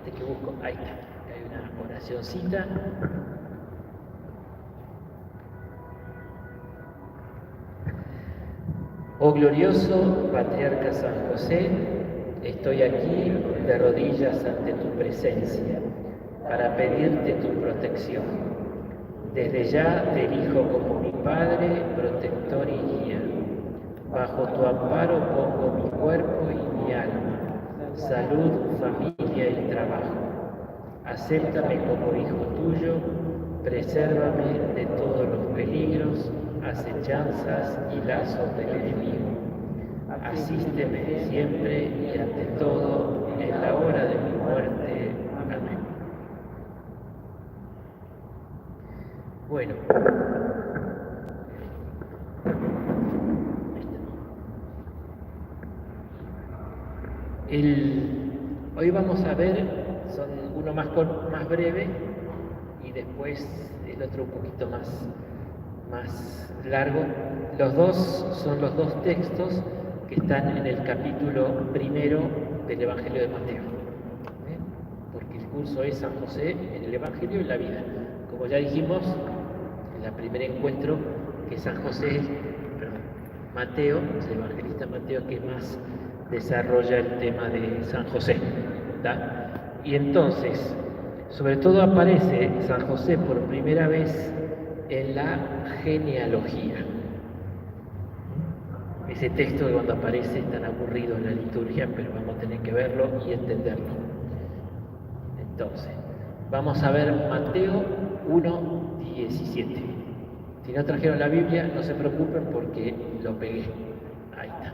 espérate que busco, ahí está, acá hay una oracioncita. Oh glorioso Patriarca San José, estoy aquí de rodillas ante tu presencia para pedirte tu protección. Desde ya te elijo como mi Padre, protector y guía. Bajo tu amparo pongo mi cuerpo y mi alma, salud, familia y trabajo. Acéptame como hijo tuyo, presérvame de todos los peligros, acechanzas y lazos del enemigo. Asísteme siempre y ante todo en la hora de mi muerte. Amén. Bueno. Hoy vamos a ver, son uno más breve y después el otro un poquito más largo. Los dos son los dos textos que están en el capítulo primero del Evangelio de Mateo. Porque el curso es San José en el Evangelio y la vida. Como ya dijimos en el primer encuentro, que San José, Mateo, el evangelista Mateo, que más desarrolla el tema de San José. ¿tá? Y entonces, sobre todo aparece San José por primera vez en la genealogía. Ese texto que cuando aparece es tan aburrido en la liturgia, pero vamos a tener que verlo y entenderlo. Entonces, vamos a ver Mateo 1:17. Si no trajeron la Biblia, no se preocupen porque lo pegué. Ahí está.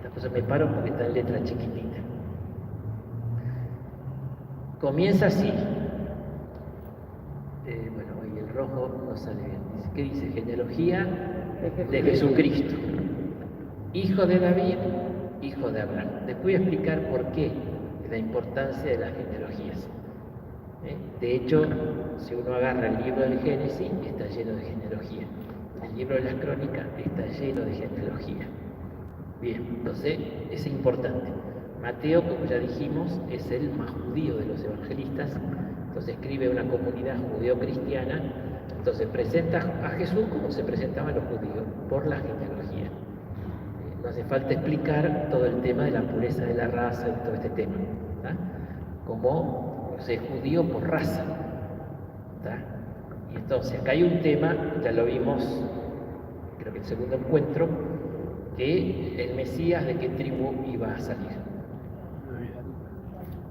Entonces me paro porque está en letra chiquitita. Comienza así. Bueno, hoy el rojo no sale bien. ¿Qué dice? Genealogía de Jesucristo. Hijo de David, hijo de Abraham. Después voy a explicar por qué la importancia de las genealogías. De hecho, si uno agarra el libro del Génesis, está lleno de genealogía. El libro de las Crónicas está lleno de genealogía. Bien, entonces es importante. Mateo, como ya dijimos, es el más judío de los evangelistas, entonces escribe una comunidad judeo-cristiana, entonces presenta a Jesús como se presentaban los judíos, por la genealogía. No hace falta explicar todo el tema de la pureza de la raza y todo este tema. ¿tá? Como es judío por raza. ¿tá? Y entonces acá hay un tema, ya lo vimos, creo que el segundo encuentro, que el Mesías de qué tribu iba a salir.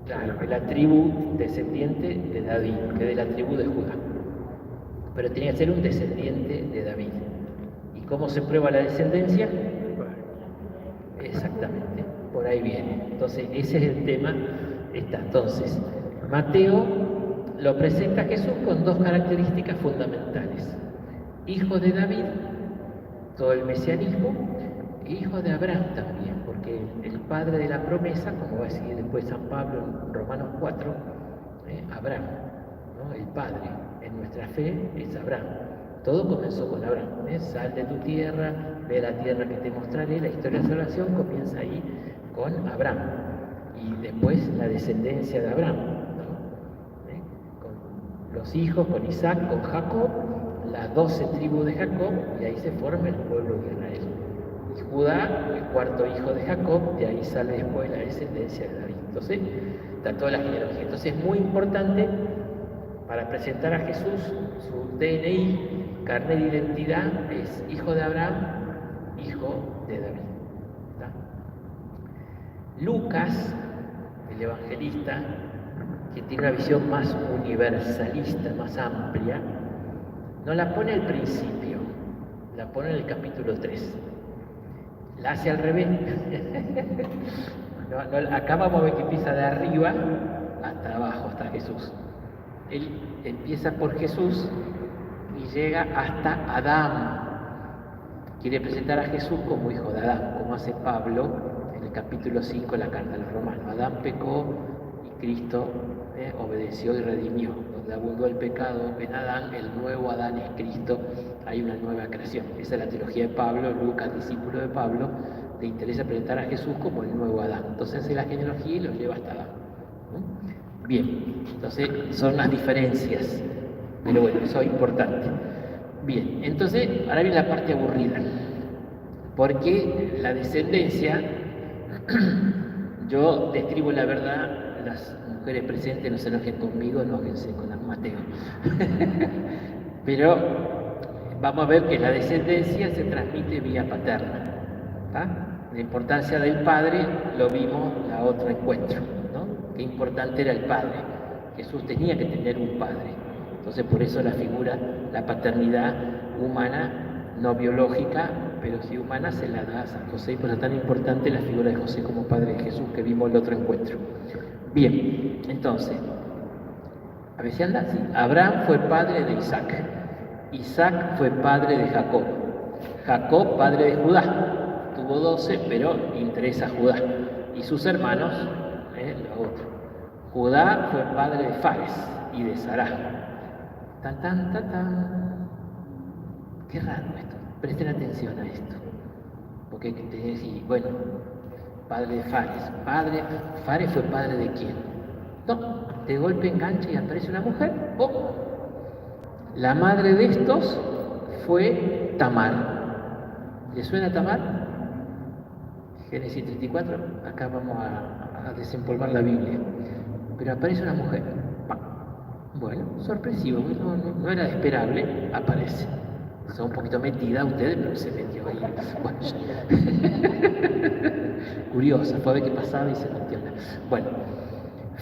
Claro, de la tribu descendiente de David, que es de la tribu de Judá. Pero tenía que ser un descendiente de David. ¿Y cómo se prueba la descendencia? Exactamente, por ahí viene. Entonces, ese es el tema. Entonces, Mateo lo presenta a Jesús con dos características fundamentales. Hijo de David, todo el mesianismo, e hijo de Abraham también, porque el padre de la promesa, como va a decir después San Pablo en Romanos 4, Abraham, ¿no? El padre en nuestra fe es Abraham. Todo comenzó con Abraham. Sal de tu tierra, ve la tierra que te mostraré. La historia de salvación comienza ahí con Abraham. Y después la descendencia de Abraham, ¿no? Con los hijos, con Isaac, con Jacob, las 12 tribus de Jacob, y ahí se forma el pueblo de Israel. Y Judá, el cuarto hijo de Jacob, de ahí sale después la descendencia de David. Entonces, está toda la genealogía. Entonces es muy importante para presentar a Jesús, su DNI, carnet de identidad, es hijo de Abraham, hijo de David. ¿tá? Lucas, el evangelista, que tiene una visión más universalista, más amplia, no la pone al principio, la pone en el capítulo 3. La hace al revés. Acá vamos a ver que empieza de arriba hasta abajo, hasta Jesús. Él empieza por Jesús y llega hasta Adán. Quiere presentar a Jesús como hijo de Adán, como hace Pablo en el capítulo 5 de la carta a los Romanos. Adán pecó y Cristo obedeció y redimió. Donde abundó el pecado en Adán, el nuevo Adán es Cristo, hay una nueva creación. Esa es la teología de Pablo. Lucas, discípulo de Pablo, le interesa presentar a Jesús como el nuevo Adán. Entonces hace la genealogía y lo lleva hasta Adán. Bien, entonces son unas diferencias, pero bueno, eso es importante. Bien, entonces ahora viene la parte aburrida, porque la descendencia, yo describo la verdad, las mujeres presentes no se enojen conmigo, enójense con Mateo. Pero vamos a ver que la descendencia se transmite vía paterna. La importancia del padre lo vimos en la otro encuentro, ¿no? Qué importante era el padre. Jesús tenía que tener un padre. Entonces por eso la figura, la paternidad humana, no biológica, pero sí humana, se la da a San José, y por eso es tan importante la figura de José como padre de Jesús que vimos en el otro encuentro. Bien, entonces, a ver si anda así. Abraham fue padre de Isaac. Isaac fue padre de Jacob. Jacob, padre de Judá. Tuvo 12, pero interesa a Judá. Y sus hermanos, los otros. Judá fue padre de Fares y de Sará. Tan, tan, tan, tan. Qué raro esto. Presten atención a esto. Porque te decís, bueno, padre de Fares. Fares fue padre de quién. No, de golpe engancha y aparece una mujer. ¡Oh! La madre de estos fue Tamar. ¿Le suena Tamar? Génesis 34. Acá vamos a desempolvar la Biblia. Pero aparece una mujer. Bueno, sorpresivo, no era esperable, aparece. Está un poquito metida ustedes, pero se metió ahí. Bueno, curiosa, fue a ver qué pasaba y se metió. Bueno,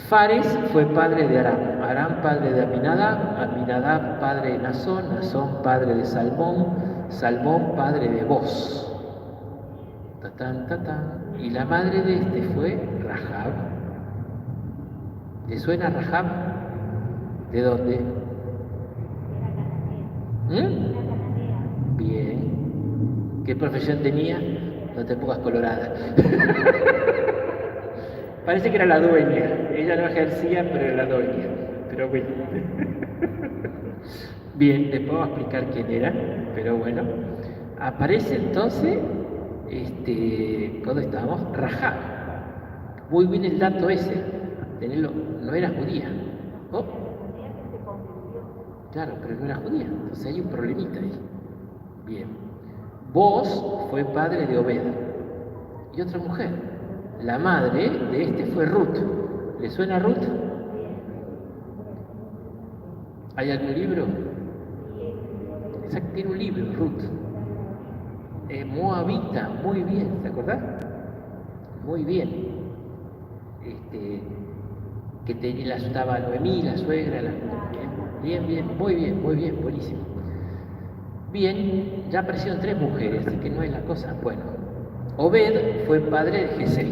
Fares fue padre de Aram, Aram padre de Aminadab, Aminadab padre de Nazón, Nazón padre de Salmón, Salmón padre de Boz. Tatán, tatán. Y la madre de este fue Rahab. ¿Le suena Rahab? ¿De dónde? Bien. ¿Qué profesión tenía? No te pongas colorada. Parece que era la dueña. Ella no ejercía, pero era la dueña. Pero bueno. Bien, después vamos a explicar quién era, pero bueno. Aparece entonces, ¿dónde estamos? Rahab. Muy bien el dato ese. Tenerlo, no era judía. ¿Oh? Claro, pero no era judía. Entonces hay un problemita ahí. Bien. Boz fue padre de Obed. Y otra mujer. La madre de este fue Ruth. ¿Le suena Ruth? ¿Hay algún libro? Exacto, tiene un libro, Ruth. Moabita, muy bien, ¿te acordás? Muy bien. Que la estaba Noemí, la suegra, bien, muy bien, buenísimo. Bien, ya aparecieron 3 mujeres, así que no es la cosa. Bueno, Obed fue padre de Jesé.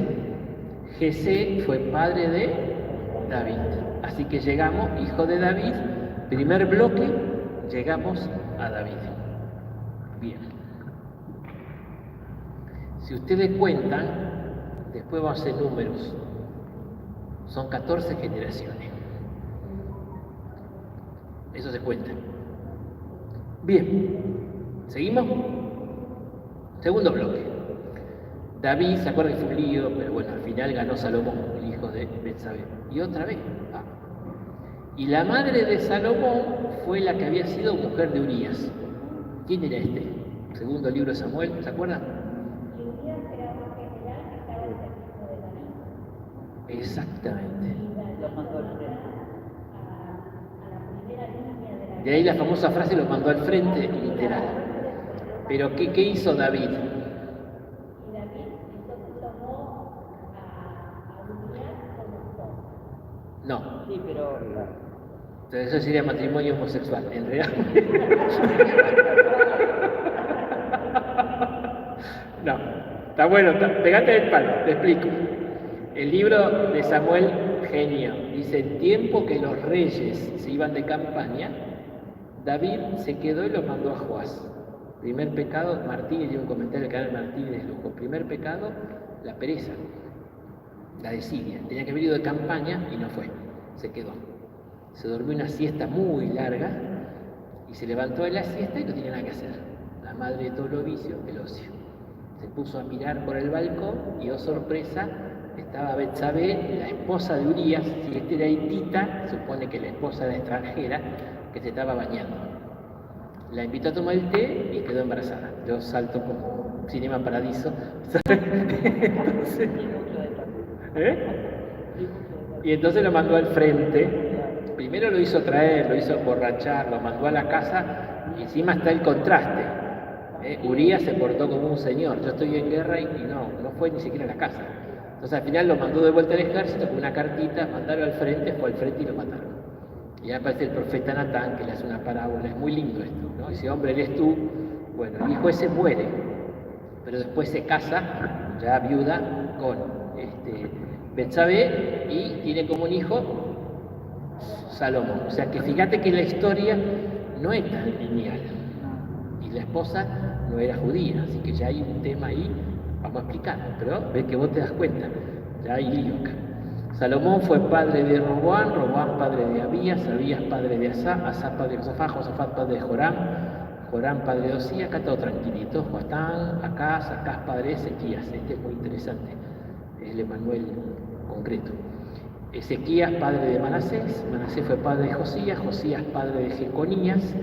Jesé fue padre de David. Así que llegamos, hijo de David, primer bloque, llegamos a David. Bien. Si ustedes cuentan, después vamos a hacer números. Son 14 generaciones. Eso se cuenta. Bien. ¿Seguimos? Segundo bloque. David, ¿se acuerdan que fue un lío? Pero bueno, al final ganó Salomón, el hijo de Betsabé. Y otra vez. Y la madre de Salomón fue la que había sido mujer de Urías. ¿Quién era este? Segundo libro de Samuel, ¿se acuerdan? Urías era un general que estaba al servicio de David. Exactamente. Lo mandó al frente. A la primera línea de la... De ahí la famosa frase, lo mandó al frente, literal. Pero ¿qué hizo David? Y David entonces tomó a Urías como esposo. No. Sí, pero Entonces eso sería matrimonio homosexual, en realidad. No, está bueno, pegate del palo, te explico. El libro de Samuel, genio, dice: en tiempo que los reyes se iban de campaña, David se quedó y los mandó a Joás. Primer pecado, Martínez dio un comentario al canal Martínez de lujo. Primer pecado, la pereza, la desidia. Tenía que haber ido de campaña y no fue, se quedó. Se durmió una siesta muy larga y se levantó de la siesta y no tenía nada que hacer. La madre de todos los vicios, el ocio. Se puso a mirar por el balcón y, oh sorpresa, estaba Betsabé, la esposa de Urías, si este era hitita, supone que la esposa era extranjera, que se estaba bañando. La invitó a tomar el té y quedó embarazada. Yo salto como Cinema Paradiso. Entonces, y entonces lo mandó al frente. Primero lo hizo traer, lo hizo emborrachar, lo mandó a la casa y encima está el contraste. Urías se portó como un señor. Yo estoy en guerra y no fue ni siquiera a la casa. Entonces al final lo mandó de vuelta al ejército con una cartita, mandaron al frente, fue al frente y lo mataron. Y aparece el profeta Natán, que le hace una parábola, es muy lindo esto, ¿no? Dice, hombre, eres tú. Bueno, el hijo ese muere, pero después se casa, ya viuda, con Betsabé y tiene como un hijo Salomón. O sea que fíjate que la historia no es tan lineal. Y la esposa no era judía, así que ya hay un tema ahí, vamos a explicarlo, pero ves que vos te das cuenta, ya hay lío acá. Salomón fue padre de Roboam, Roboam padre de Abías, Abías padre de Asá, Asá padre de Josafat, Josafat padre de Joram, Joram padre de Osías, acá todo tranquilito, Joatán, Acaz padre de Ezequías, este es muy interesante, es el Emanuel concreto. Ezequías padre de Manasés, Manasés fue padre de Josías, Josías padre de Jeconías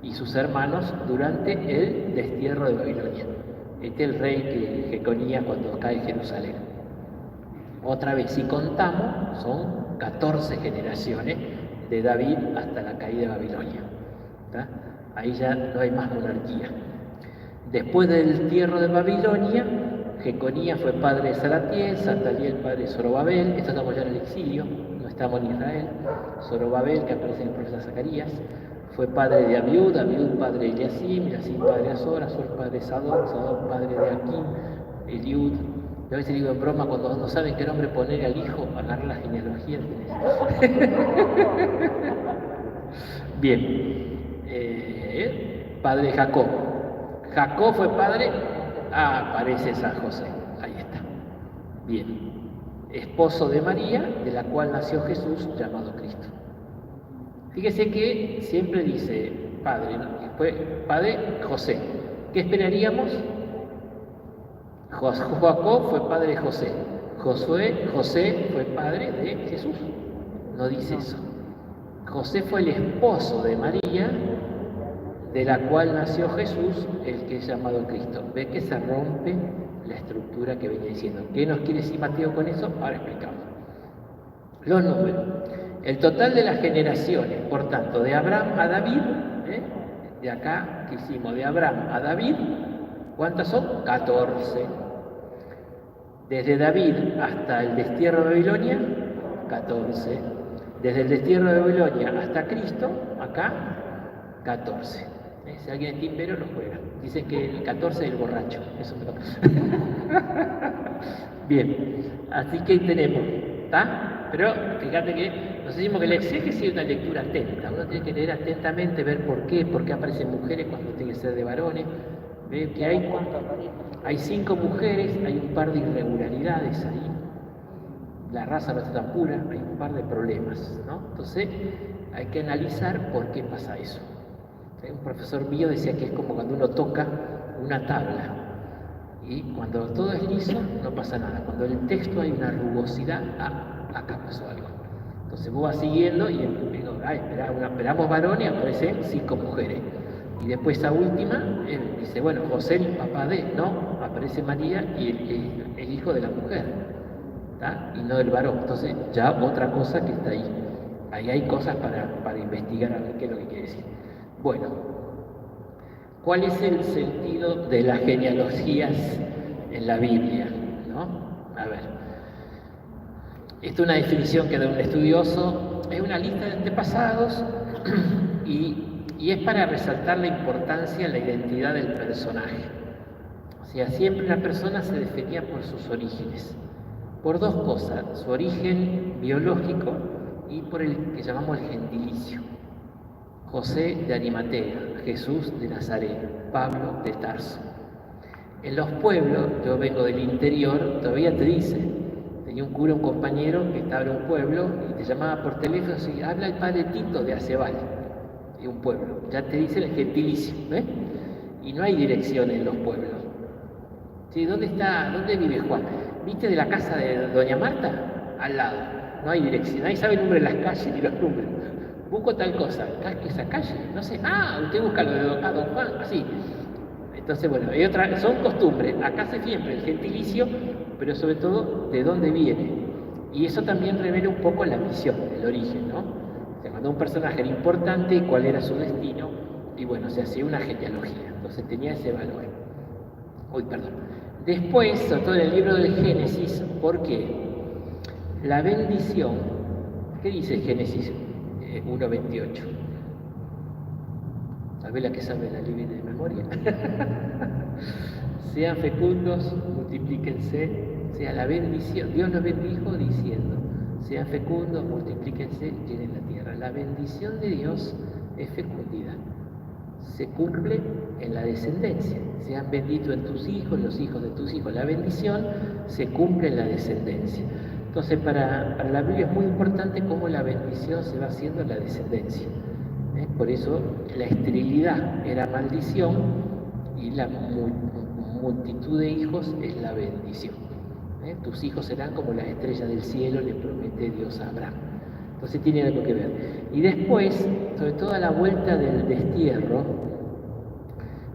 y sus hermanos durante el destierro de Babilonia. Este es el rey que Jeconías cuando cae en Jerusalén. Otra vez, si contamos, son 14 generaciones de David hasta la caída de Babilonia. ¿Tá? Ahí ya no hay más monarquía. Después del destierro de Babilonia, Jeconías fue padre de Salatiel, Salatiel padre de Zorobabel, esto estamos ya en el exilio, no estamos en Israel. Zorobabel, que aparece en el profeta Zacarías, fue padre de Abiud, Abiud padre de Eliasim, Eliasim padre de Azor, Azor padre de Sadoc, Sadoc padre de Aquim, Eliud. Yo a veces digo en broma, cuando no saben qué nombre poner al hijo, agarrar la genealogía. Bien, padre de Jacob. Jacob fue padre, aparece San José, ahí está. Bien, esposo de María, de la cual nació Jesús, llamado Cristo. Fíjese que siempre dice padre, ¿no? Fue padre José. ¿Qué esperaríamos? Jacob fue padre de José. José fue padre de Jesús. No dice eso. José fue el esposo de María, de la cual nació Jesús, el que es llamado Cristo. ¿Ve que se rompe la estructura que venía diciendo? ¿Qué nos quiere decir Mateo con eso? Ahora explicamos. Los números. El total de las generaciones, por tanto, de Abraham a David, de acá que hicimos, de Abraham a David, ¿cuántas son? 14. Desde David hasta el destierro de Babilonia, 14. Desde el destierro de Babilonia hasta Cristo, acá, 14. Si alguien es timbero, lo juega. Dicen que el 14 es el borracho. Eso me toca. Bien, así que ahí tenemos, ¿está? Pero fíjate que nos decimos que la exégesis es una lectura atenta. Uno tiene que leer atentamente, ver por qué aparecen mujeres cuando tiene que ser de varones. Ve que hay 5 mujeres, hay un par de irregularidades ahí. La raza no está tan pura, hay un par de problemas, ¿no? Entonces hay que analizar por qué pasa eso. Un profesor mío decía que es como cuando uno toca una tabla y cuando todo es liso no pasa nada. Cuando en el texto hay una rugosidad, acá pasó algo. Entonces vos vas siguiendo y esperamos varones y aparecen 5 mujeres. Y después esa última, él dice, bueno, José el papá de, no, aparece María y el hijo de la mujer, ¿tá? Y no del varón. Entonces ya otra cosa que está ahí. Ahí hay cosas para investigar a ver qué es lo que quiere decir. Bueno, ¿cuál es el sentido de las genealogías en la Biblia? ¿No? A ver, esta es una definición que da un estudioso, es una lista de antepasados y es para resaltar la importancia de la identidad del personaje. O sea, siempre una persona se definía por sus orígenes, por 2 cosas, su origen biológico y por el que llamamos el gentilicio. José de Arimatea, Jesús de Nazaret, Pablo de Tarso. En los pueblos, yo vengo del interior, todavía te dice, tenía un cura, un compañero que estaba en un pueblo y te llamaba por teléfono y habla el padre Tito de Acebal, de un pueblo, ya te dice el gentilicio, ¿ves? Y no hay direcciones en los pueblos. ¿Sí? ¿Dónde vive Juan? ¿viste de la casa de Doña Marta? Al lado. No hay dirección, nadie sabe el nombre de las calles ni los números. Busco tal cosa, esa calle, no sé, usted busca lo de Don Juan, así. Entonces, bueno, son costumbres, acá se siempre el gentilicio, pero sobre todo de dónde viene. Y eso también revela un poco la misión, el origen, ¿no? Se mandó un personaje era importante, cuál era su destino, y bueno, se hacía una genealogía, entonces tenía ese valor. Después, sobre todo en el libro del Génesis, ¿por qué? La bendición, ¿qué dice Génesis 1:28? ¿Sabés la que sabe la Biblia de memoria? Sean fecundos, multiplíquense, sea la bendición. Dios los bendijo diciendo, sean fecundos, multiplíquense, llenen la tierra. La bendición de Dios es fecundidad. Se cumple en la descendencia. Sean benditos en tus hijos, los hijos de tus hijos. La bendición se cumple en la descendencia. Entonces, para la Biblia es muy importante cómo la bendición se va haciendo en la descendencia. Por eso la esterilidad era maldición y la multitud de hijos es la bendición. Tus hijos serán como las estrellas del cielo, le promete Dios a Abraham. Entonces tiene algo que ver. Y después, sobre todo a la vuelta del destierro,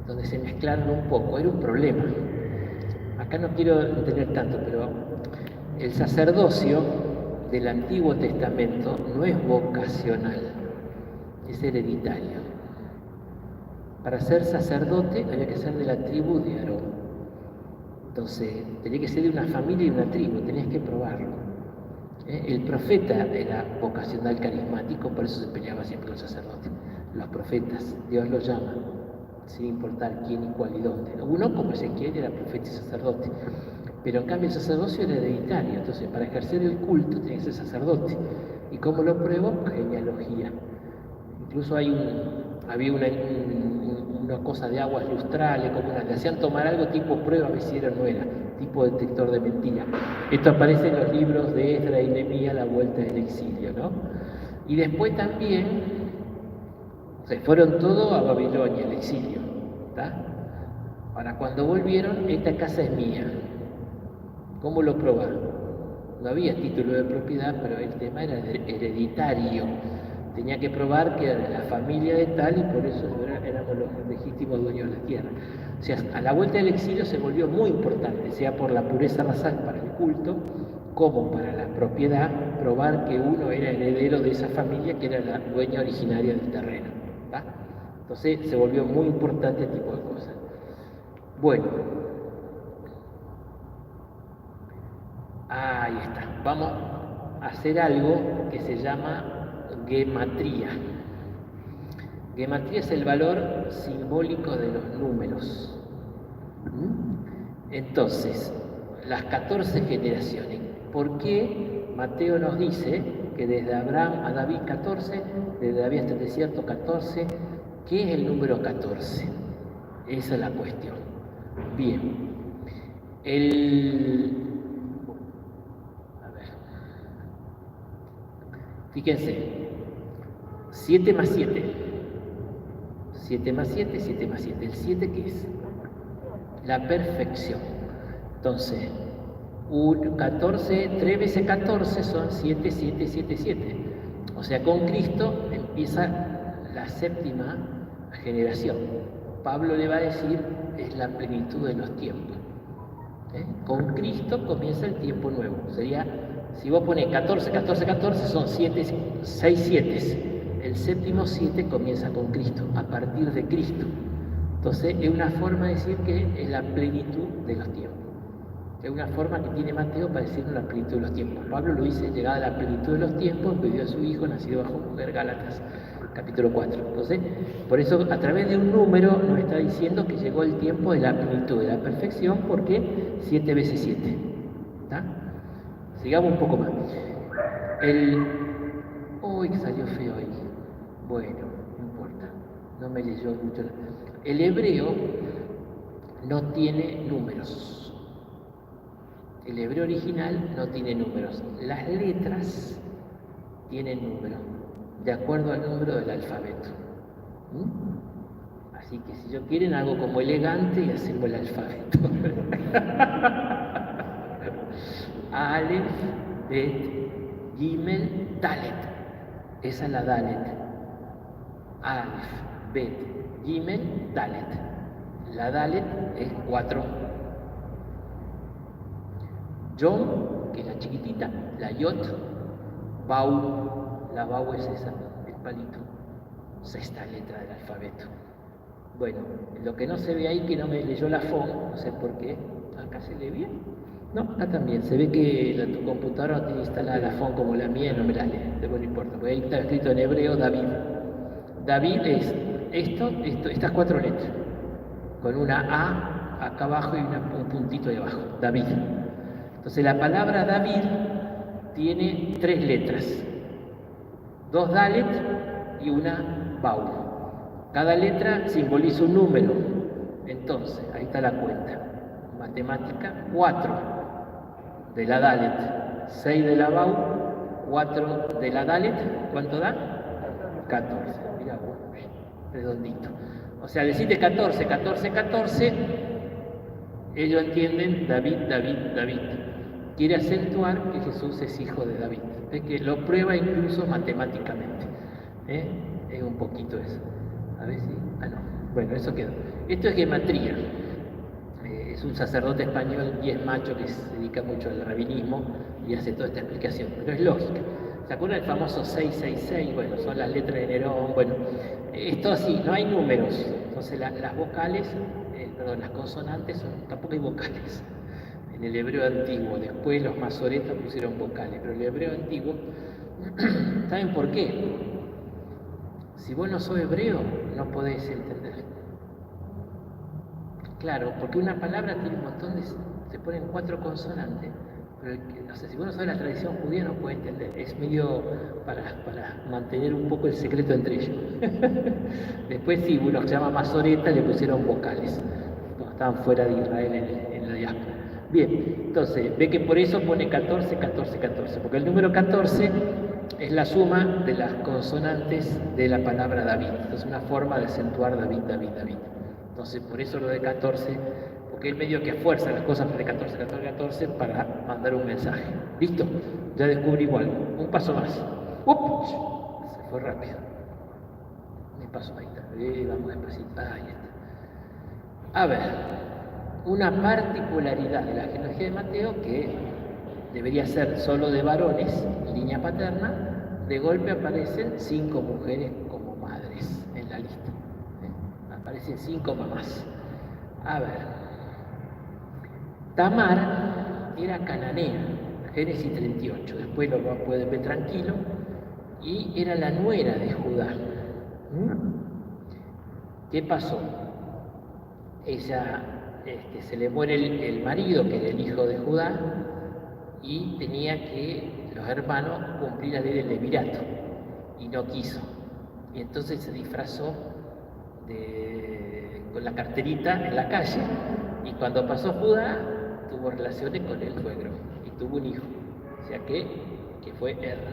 donde se mezclaron un poco, era un problema. Acá no quiero entender tanto, pero el sacerdocio del Antiguo Testamento no es vocacional, es hereditario. Para ser sacerdote había que ser de la tribu de Aarón. Entonces, tenía que ser de una familia y una tribu, tenías que probarlo. El profeta era vocacional carismático, por eso se peleaba siempre los sacerdotes. Los profetas, Dios los llama, sin importar quién y cuál y dónde. Uno, como Ezequiel, era profeta y sacerdote. Pero en cambio el sacerdocio era hereditario, entonces para ejercer el culto tenía que ser sacerdote. ¿Y cómo lo pruebo? Genealogía. Incluso había una cosa de aguas lustrales, le hacían tomar algo tipo prueba, a ver si era o no era, tipo detector de mentiras. Esto aparece en los libros de Esdras y Nehemías, la vuelta del exilio, ¿no? Y después también se fueron todos a Babilonia, el exilio, ¿está? Ahora, cuando volvieron, esta casa es mía. ¿Cómo lo probaron? No había título de propiedad, pero el tema era hereditario. Tenía que probar que era de la familia de tal y por eso éramos los legítimos dueños de la tierra. O sea, a la vuelta del exilio se volvió muy importante, sea por la pureza racial para el culto, como para la propiedad, probar que uno era heredero de esa familia que era la dueña originaria del terreno. ¿Va? Entonces se volvió muy importante este tipo de cosas. Bueno, ahí está. Vamos a hacer algo que se llama gematría. Gematría es el valor simbólico de los números. Entonces, las 14 generaciones. ¿Por qué Mateo nos dice que desde Abraham a David 14, desde David hasta el desierto 14? ¿Qué es el número 14? Esa es la cuestión. Bien. Fíjense, 7 más 7. 7 más 7, 7 más 7. ¿El 7 qué es? La perfección. Entonces, 14, 3 veces 14 son 7, 7, 7, 7. O sea, con Cristo empieza la séptima generación. Pablo le va a decir, es la plenitud de los tiempos. Con Cristo comienza el tiempo nuevo. Sería, si vos pones 14, 14, 14, son 7, 6 7. El séptimo 7 comienza con Cristo, a partir de Cristo. Entonces, es una forma de decir que es la plenitud de los tiempos. Es una forma que tiene Mateo para decirnos la plenitud de los tiempos. Pablo lo dice, llegada la plenitud de los tiempos, pidió a su hijo, nacido bajo mujer, Gálatas, capítulo 4. Entonces, por eso, a través de un número, nos está diciendo que llegó el tiempo de la plenitud, de la perfección, porque 7 veces 7. ¿Está? Sigamos un poco más. Uy, que salió feo ahí. Bueno, no importa, no me leyó mucho. El hebreo no tiene números. El hebreo original no tiene números. Las letras tienen números, de acuerdo al número del alfabeto. Así que si yo quieren algo como elegante y hacemos el alfabeto. Aleph, Bet, Gimel, Dalet. Esa es la Dalet. Aleph, Bet, Gimel, Dalet. La Dalet es 4. Yom, que es la chiquitita, la Yot, Bau, la Bau es esa, el palito, 6ª letra del alfabeto. Bueno, lo que no se ve ahí, que no me leyó la font, no sé por qué, acá se lee bien. No, acá también, se ve que tu computadora no tiene instalada la font como la mía, no me la lee, pero no importa, porque ahí está escrito en hebreo David. David es estas 4 letras, con una A acá abajo y un puntito de abajo, David. Entonces la palabra David tiene 3 letras, 2 Dalet y una Bau. Cada letra simboliza un número. Entonces, ahí está la cuenta. Matemática, 4 de la Dalet, 6 de la Bau, 4 de la Dalet, ¿cuánto da? 14. Mirá, redondito. O sea, decirte 14, 14, 14, ellos entienden David, David, David. Quiere acentuar que Jesús es hijo de David. Es que lo prueba incluso matemáticamente. Es un poquito eso. A ver si... no. Bueno, eso quedó. Esto es gematría. Es un sacerdote español y es macho que se dedica mucho al rabinismo y hace toda esta explicación. Pero es lógica. ¿Se acuerdan del famoso 666? Bueno, son las letras de Nerón. Bueno, esto así, no hay números. Entonces las vocales, las consonantes, tampoco hay vocales. En el hebreo antiguo, después los masoretas pusieron vocales, pero el hebreo antiguo, ¿saben por qué? Si vos no sos hebreo, no podés entender. Claro, porque una palabra tiene un montón de... se ponen 4 consonantes, pero si vos no sabés la tradición judía no podés entender. Es medio para mantener un poco el secreto entre ellos. Después sí, uno que se llama masoreta le pusieron vocales, cuando estaban fuera de Israel en la diáspora. Bien, entonces, ve que por eso pone 14, 14, 14, porque el número 14 es la suma de las consonantes de la palabra David. Entonces, una forma de acentuar David, David, David. Entonces, por eso lo de 14, porque él medio que fuerza las cosas de 14, 14, 14 para mandar un mensaje. ¿Listo? Ya descubrí igual. Un paso más. ¡Ups! Se fue rápido. Un paso ahí está. Vamos despacito. Ahí está. A ver. Una particularidad de la genealogía de Mateo, que debería ser solo de varones, línea paterna, de golpe aparecen 5 mujeres como madres en la lista. Aparecen 5 mamás. A ver. Tamar era cananea, Génesis 38, después lo pueden ver tranquilo, y era la nuera de Judá. ¿Qué pasó? Ella... se le muere el marido, que era el hijo de Judá, y tenía que los hermanos cumplir la ley del levirato, y no quiso. Y entonces se disfrazó con la carterita en la calle, y cuando pasó Judá, tuvo relaciones con el suegro, y tuvo un hijo, o sea que fue Erra.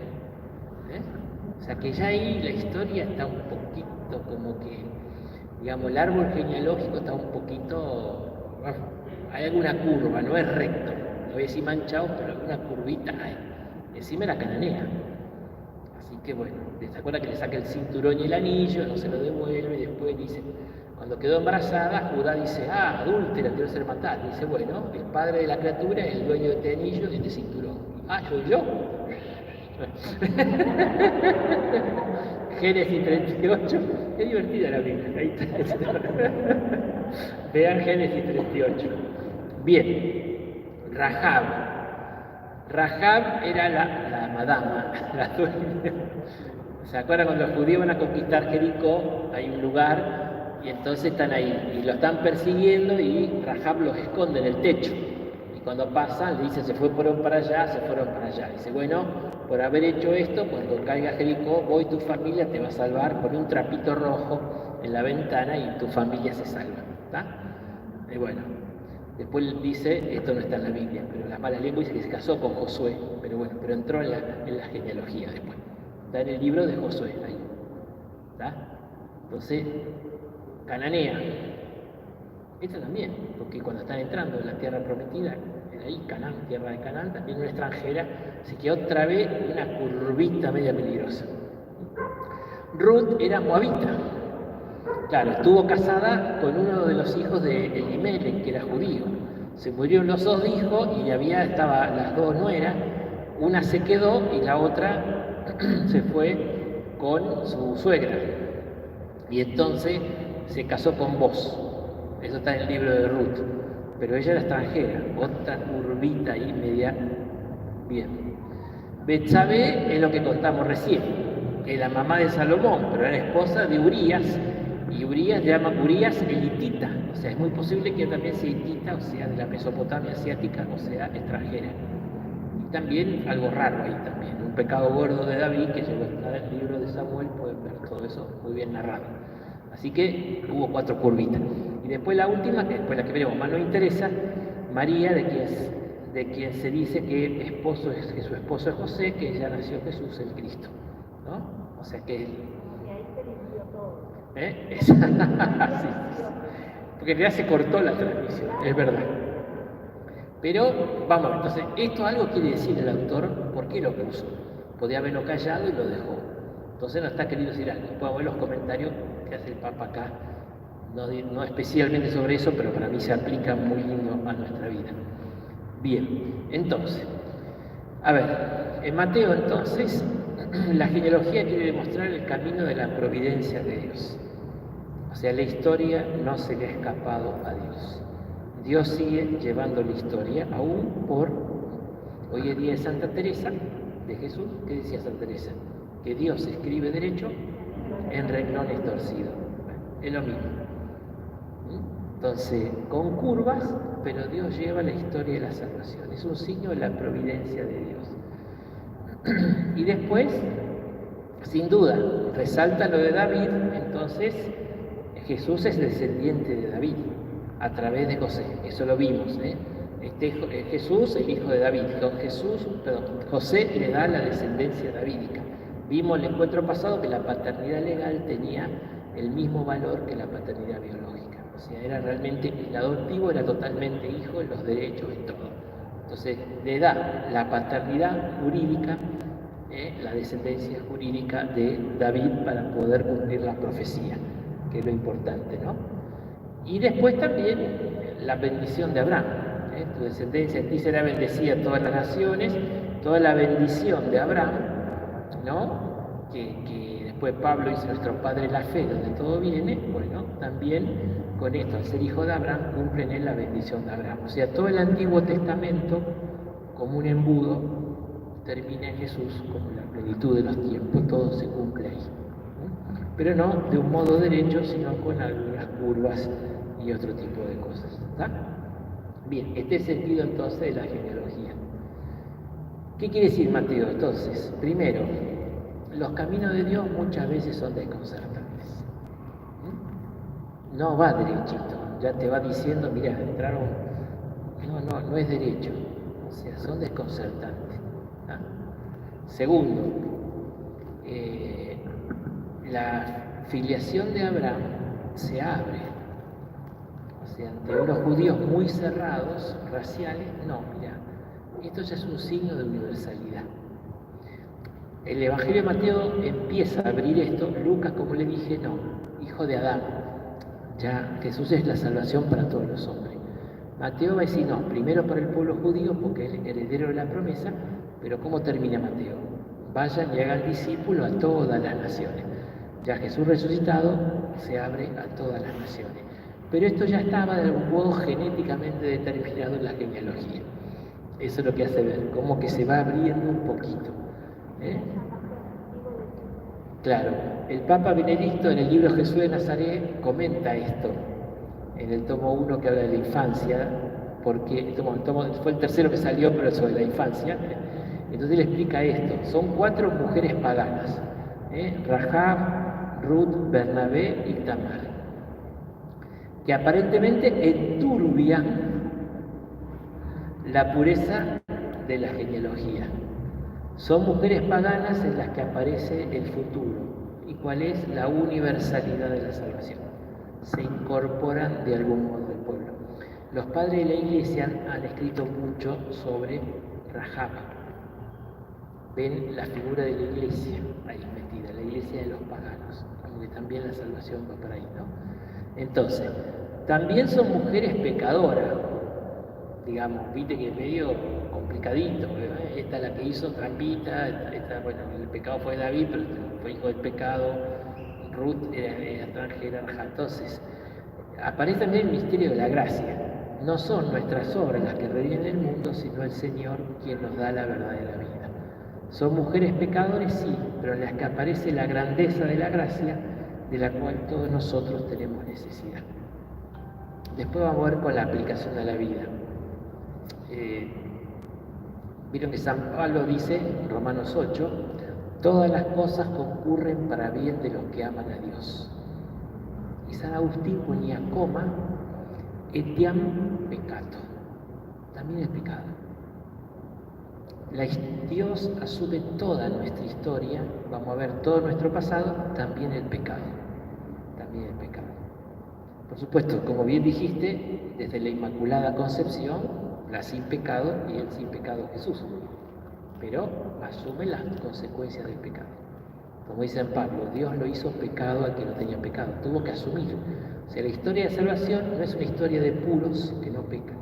O sea que ya ahí la historia está un poquito como que, digamos, el árbol genealógico está un poquito... hay alguna curva, no es recto, no voy a decir manchado, pero alguna curvita hay. Encima era cananea. Así que bueno, ¿se acuerda que le saca el cinturón y el anillo, no se lo devuelve, y después dice, cuando quedó embarazada, Judá dice, adúltera, quiero ser matada. Dice, bueno, el padre de la criatura es el dueño de este anillo y de este cinturón. ¿Soy yo? Génesis 38, qué divertida la Biblia, ahí está. Vean Génesis 38. Bien, Rahab era la madama, la dueña. ¿Se acuerdan cuando los judíos van a conquistar Jericó? Hay un lugar y entonces están ahí y lo están persiguiendo y Rahab los esconde en el techo. Y cuando pasan, le dice, se fueron para allá. Dice, bueno, por haber hecho esto, cuando caiga Jericó, voy, tu familia te va a salvar, pon un trapito rojo en la ventana y tu familia se salva. ¿Está? Y bueno, después dice, esto no está en la Biblia, pero la mala lengua dice que se casó con Josué, pero bueno, pero entró en la genealogía después. Está en el libro de Josué, ahí. ¿Está? Entonces, cananea. Esta también, porque cuando están entrando en la tierra prometida, ahí, Canaán, tierra de Canaán, también una extranjera, así que otra vez una curvita media peligrosa. Ruth era moabita, claro, estuvo casada con uno de los hijos de Elimelech, que era judío. Se murieron los dos hijos y estaban las dos nueras, una se quedó y la otra se fue con su suegra. Y entonces se casó con Boz. Eso está en el libro de Ruth. Pero ella era extranjera, otra curvita ahí media bien. Betsabé es lo que contamos recién, es la mamá de Salomón, pero era esposa de Urías, y Urías llama Urías elitita, o sea, es muy posible que también sea hitita, o sea, de la Mesopotamia asiática, o sea, extranjera. Y también algo raro ahí también, un pecado gordo de David, que llegó a estar en el libro de Samuel, pueden ver todo eso muy bien narrado. Así que hubo 4 curvitas. Y después la última, que después la que veremos más nos interesa, María, de quien se dice que su esposo es José, que ya nació Jesús el Cristo, ¿no? O sea que Y ahí se limpió todo. sí. Porque ya se cortó la transmisión, es verdad. Pero vamos, entonces, esto algo quiere decir el autor, ¿por qué lo puso? Podía haberlo callado y lo dejó. Entonces no está queriendo decir algo. Podemos ver los comentarios que hace el Papa acá, no especialmente sobre eso, pero para mí se aplica muy lindo a nuestra vida. Bien, entonces, a ver, en Mateo entonces, la genealogía quiere demostrar el camino de la providencia de Dios. O sea, la historia no se le ha escapado a Dios. Dios sigue llevando la historia, aún por, hoy es día de Santa Teresa de Jesús. ¿Qué decía Santa Teresa? Que Dios escribe derecho en renglones torcidos. Es lo mismo. Entonces, con curvas, pero Dios lleva la historia de la salvación. Es un signo de la providencia de Dios. Y después, sin duda, resalta lo de David. Entonces, Jesús es descendiente de David a través de José. Eso lo vimos, ¿eh? Jesús, el hijo de David. José le da la descendencia davídica. Vimos el encuentro pasado que la paternidad legal tenía el mismo valor que la paternidad biológica. O sea, era realmente, el adoptivo era totalmente hijo, los derechos y todo. Entonces, le da la paternidad jurídica, la descendencia jurídica de David para poder cumplir la profecía, que es lo importante, ¿no? Y después también la bendición de Abraham. Tu descendencia en ti será bendecida todas las naciones, toda la bendición de Abraham, ¿no? Que después Pablo dice nuestro padre la fe, donde todo viene. Bueno, también con esto, al ser hijo de Abraham, cumplen en la bendición de Abraham. O sea, todo el Antiguo Testamento, como un embudo, termina en Jesús como la plenitud de los tiempos, todo se cumple ahí. Pero no de un modo derecho, sino con algunas curvas y otro tipo de cosas. ¿Está? Bien, este es el sentido entonces de la genealogía. ¿Qué quiere decir Mateo? Entonces, primero, los caminos de Dios muchas veces son desconcertantes. No va derechito, ya te va diciendo, mira, entraron, no es derecho, o sea, son desconcertantes. ¿Ah? Segundo, la filiación de Abraham se abre, o sea, ante unos judíos muy cerrados, raciales, no, mira, esto ya es un signo de universalidad. El Evangelio de Mateo empieza a abrir esto, Lucas, como le dije, no, hijo de Adán, ya Jesús es la salvación para todos los hombres. Mateo va a decir, no, primero para el pueblo judío, porque es el heredero de la promesa, pero ¿cómo termina Mateo? Vayan y hagan discípulos a todas las naciones. Ya Jesús resucitado se abre a todas las naciones. Pero esto ya estaba de algún modo genéticamente determinado en la genealogía. Eso es lo que hace ver, como que se va abriendo un poquito. Claro, el Papa Benedicto en el libro Jesús de Nazaret comenta esto, en el tomo 1 que habla de la infancia, porque fue el tercero que salió, pero sobre la infancia. Entonces le explica esto, son 4 mujeres paganas, Rahab, Ruth, Bernabé y Tamar, que aparentemente enturbian la pureza de la genealogía. Son mujeres paganas en las que aparece el futuro. ¿Y cuál es? La universalidad de la salvación. Se incorporan de algún modo al pueblo. Los padres de la iglesia han escrito mucho sobre Rahab. Ven la figura de la iglesia ahí metida, la iglesia de los paganos, como que también la salvación va por ahí, ¿no? Entonces, también son mujeres pecadoras, digamos, viste que es medio complicadito, ¿eh? Esta es la que hizo trampita, esta, bueno, el pecado fue de David, pero fue hijo del pecado, Ruth era extranjera, entonces, aparece también el misterio de la gracia. No son nuestras obras las que reviven el mundo, sino el Señor quien nos da la verdad de la vida. Son mujeres pecadores, sí, pero en las que aparece la grandeza de la gracia de la cual todos nosotros tenemos necesidad. Después vamos a ver con la aplicación a la vida. Vieron que San Pablo dice en Romanos 8, todas las cosas concurren para bien de los que aman a Dios. Y San Agustín ponía coma, etiam peccato, también es pecado. Dios asume toda nuestra historia, vamos a ver todo nuestro pasado, también el pecado, también el pecado. Por supuesto, como bien dijiste, desde la Inmaculada Concepción, la sin pecado y el sin pecado Jesús, pero asume las consecuencias del pecado. Como dice San Pablo, Dios lo hizo pecado al que no tenía pecado, tuvo que asumir. O sea, la historia de salvación no es una historia de puros que no pecan.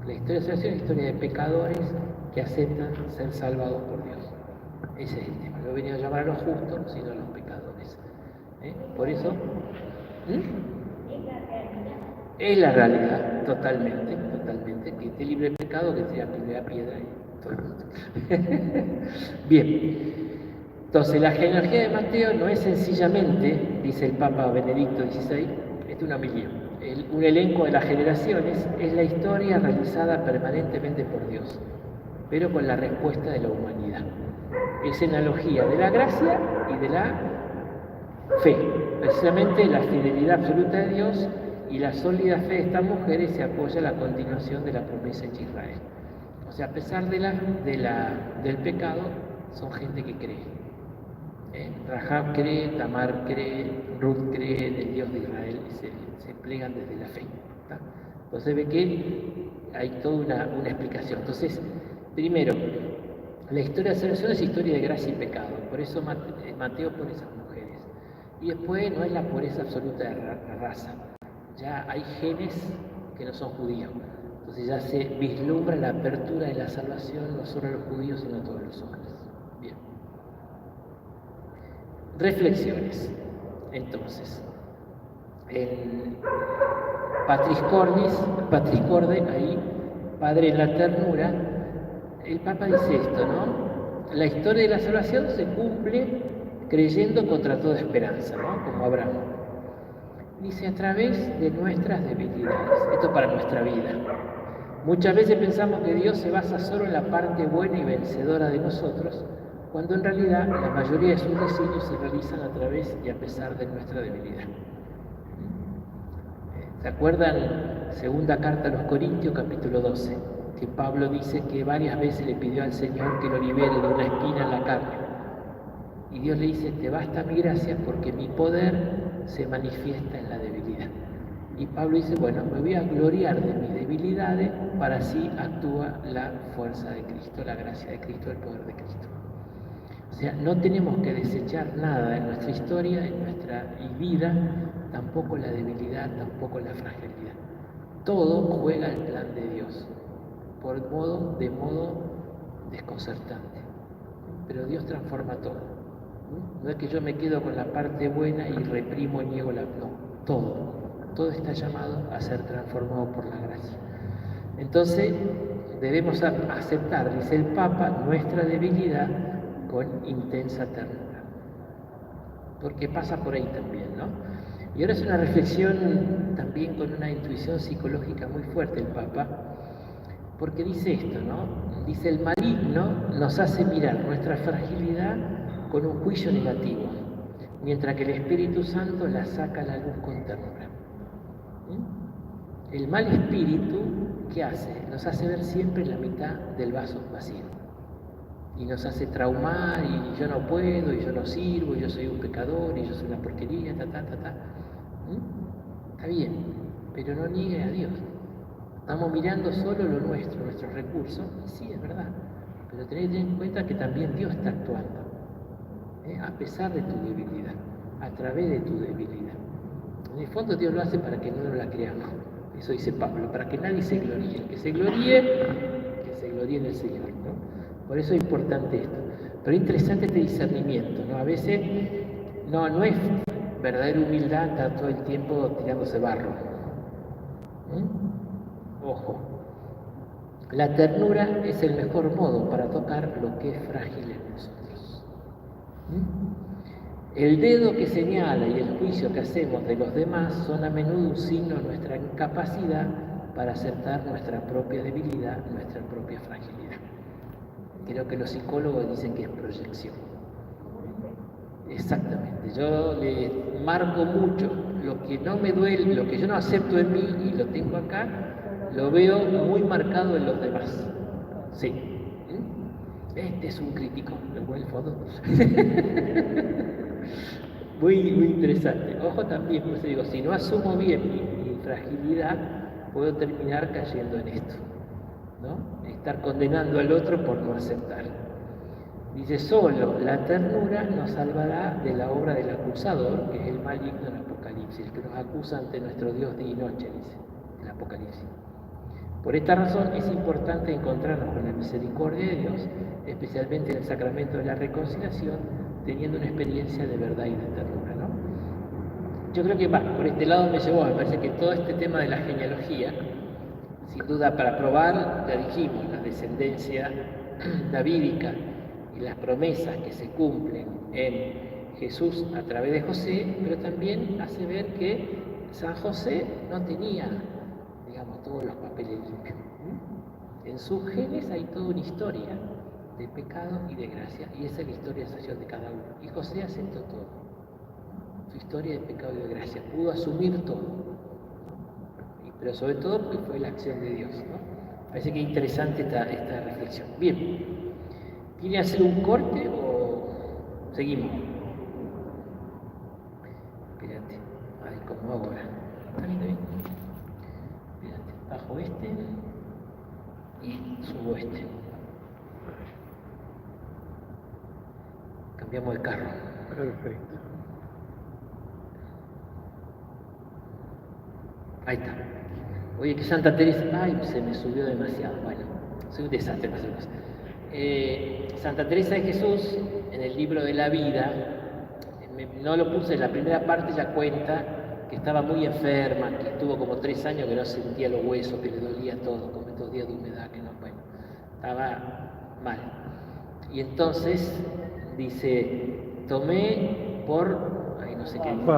La historia de salvación es una historia de pecadores que aceptan ser salvados por Dios. Ese es el tema. No he venido a llamar a los justos, sino a los pecadores. Por eso, es la realidad, totalmente, que esté libre de pecado, que sea primera piedra y todo el mundo. Bien. Entonces, la genealogía de Mateo no es sencillamente, dice el Papa Benedicto XVI, es una homilía, un elenco de las generaciones, es la historia realizada permanentemente por Dios, pero con la respuesta de la humanidad. Es analogía de la gracia y de la fe. Precisamente la fidelidad absoluta de Dios y la sólida fe de estas mujeres se apoya en la continuación de la promesa hecha a Israel. O sea, a pesar del pecado, son gente que cree. Rahab cree, Tamar cree, Ruth cree en el Dios de Israel y se plegan desde la fe. ¿Tá? Entonces ve que hay toda una explicación. Entonces, primero, la historia de salvación es historia de gracia y pecado, por eso Mateo pone esas mujeres. Y después no es la pureza absoluta de la raza, ya hay genes que no son judíos, entonces ya se vislumbra la apertura de la salvación no solo a los judíos sino a todos los hombres. Bien. Reflexiones. Entonces, en Patris Corde, ahí, Padre en la ternura, el Papa dice esto, ¿no? La historia de la salvación se cumple creyendo contra toda esperanza, ¿no? Como Abraham. Dice, a través de nuestras debilidades. Esto para nuestra vida. Muchas veces pensamos que Dios se basa solo en la parte buena y vencedora de nosotros, cuando en realidad la mayoría de sus designios se realizan a través y a pesar de nuestra debilidad. ¿Se acuerdan? Segunda carta a los Corintios, capítulo 12, que Pablo dice que varias veces le pidió al Señor que lo libere de una espina en la carne. Y Dios le dice, te basta mi gracia porque mi poder se manifiesta en la debilidad. Y Pablo dice, bueno, me voy a gloriar de mis debilidades para así actúa la fuerza de Cristo, la gracia de Cristo, el poder de Cristo. O sea, no tenemos que desechar nada en nuestra historia, en nuestra vida, tampoco la debilidad, tampoco la fragilidad. Todo juega el plan de Dios, de modo desconcertante. Pero Dios transforma todo. No es que yo me quedo con la parte buena y reprimo y niego no, todo está llamado a ser transformado por la gracia. Entonces debemos aceptar, dice el Papa, nuestra debilidad con intensa ternura, porque pasa por ahí también, ¿no? Y ahora es una reflexión también con una intuición psicológica muy fuerte el Papa, porque dice esto, ¿no? Dice, el maligno nos hace mirar nuestra fragilidad con un juicio negativo, mientras que el Espíritu Santo la saca a la luz con ternura. El mal espíritu, ¿qué hace? Nos hace ver siempre la mitad del vaso vacío. Y nos hace traumar, y yo no puedo, y yo no sirvo, y yo soy un pecador, y yo soy una porquería, Está bien, pero no niegue a Dios. Estamos mirando solo lo nuestro, nuestros recursos, y sí, es verdad, pero tenés que tener en cuenta que también Dios está actuando, a pesar de tu debilidad, a través de tu debilidad. En el fondo Dios lo hace para que no nos la creamos, eso dice Pablo, para que nadie se gloríe. El que se gloríe en el Señor, ¿no? Por eso es importante esto. Pero es interesante este discernimiento, ¿no? A veces no es verdadera humildad estar todo el tiempo tirándose barro. Ojo, la ternura es el mejor modo para tocar lo que es frágil en nosotros. El dedo que señala y el juicio que hacemos de los demás son a menudo un signo de nuestra incapacidad para aceptar nuestra propia debilidad, nuestra propia fragilidad. Creo que los psicólogos dicen que es proyección. Exactamente. Yo le marco mucho lo que no me duele, lo que yo no acepto en mí y lo tengo acá, lo veo muy marcado en los demás. Sí. Este es un crítico, lo cual fondo. Muy interesante. Ojo también, pues digo, si no asumo bien mi fragilidad, puedo terminar cayendo en esto, ¿no? Estar condenando al otro por no aceptar. Dice, solo la ternura nos salvará de la obra del acusador, que es el maligno del Apocalipsis, el que nos acusa ante nuestro Dios día y noche, dice el Apocalipsis. Por esta razón es importante encontrarnos con la misericordia de Dios, especialmente en el sacramento de la reconciliación, teniendo una experiencia de verdad y de ternura, ¿no? Yo creo que por este lado me parece que todo este tema de la genealogía, sin duda para probar, ya dijimos, la descendencia davídica y las promesas que se cumplen en Jesús a través de José, pero también hace ver que San José no tenía, digamos, todos los papeles limpios. En sus genes hay toda una historia de pecado y de gracia, y esa es la historia de salvación de cada uno. Y José aceptó todo, su historia de pecado y de gracia, pudo asumir todo, pero sobre todo porque fue la acción de Dios, ¿no? Parece que es interesante esta reflexión. Bien, ¿quieren hacer un corte o seguimos? Espérate, a ver cómo hago ahora. ¿Está bien? Espérate, bajo este y subo este. Cambiamos de carro. Perfecto. Ahí está. Oye, que Santa Teresa... Ay, se me subió demasiado. Bueno, soy un desastre para hacer cosas. Santa Teresa de Jesús, en el libro de la vida, no lo puse en la primera parte, ya cuenta que estaba muy enferma, que estuvo como 3 años que no sentía los huesos, que le dolía todo, como estos días de humedad, que no, bueno, estaba mal. Y entonces dice, tomé por... no sé qué dice.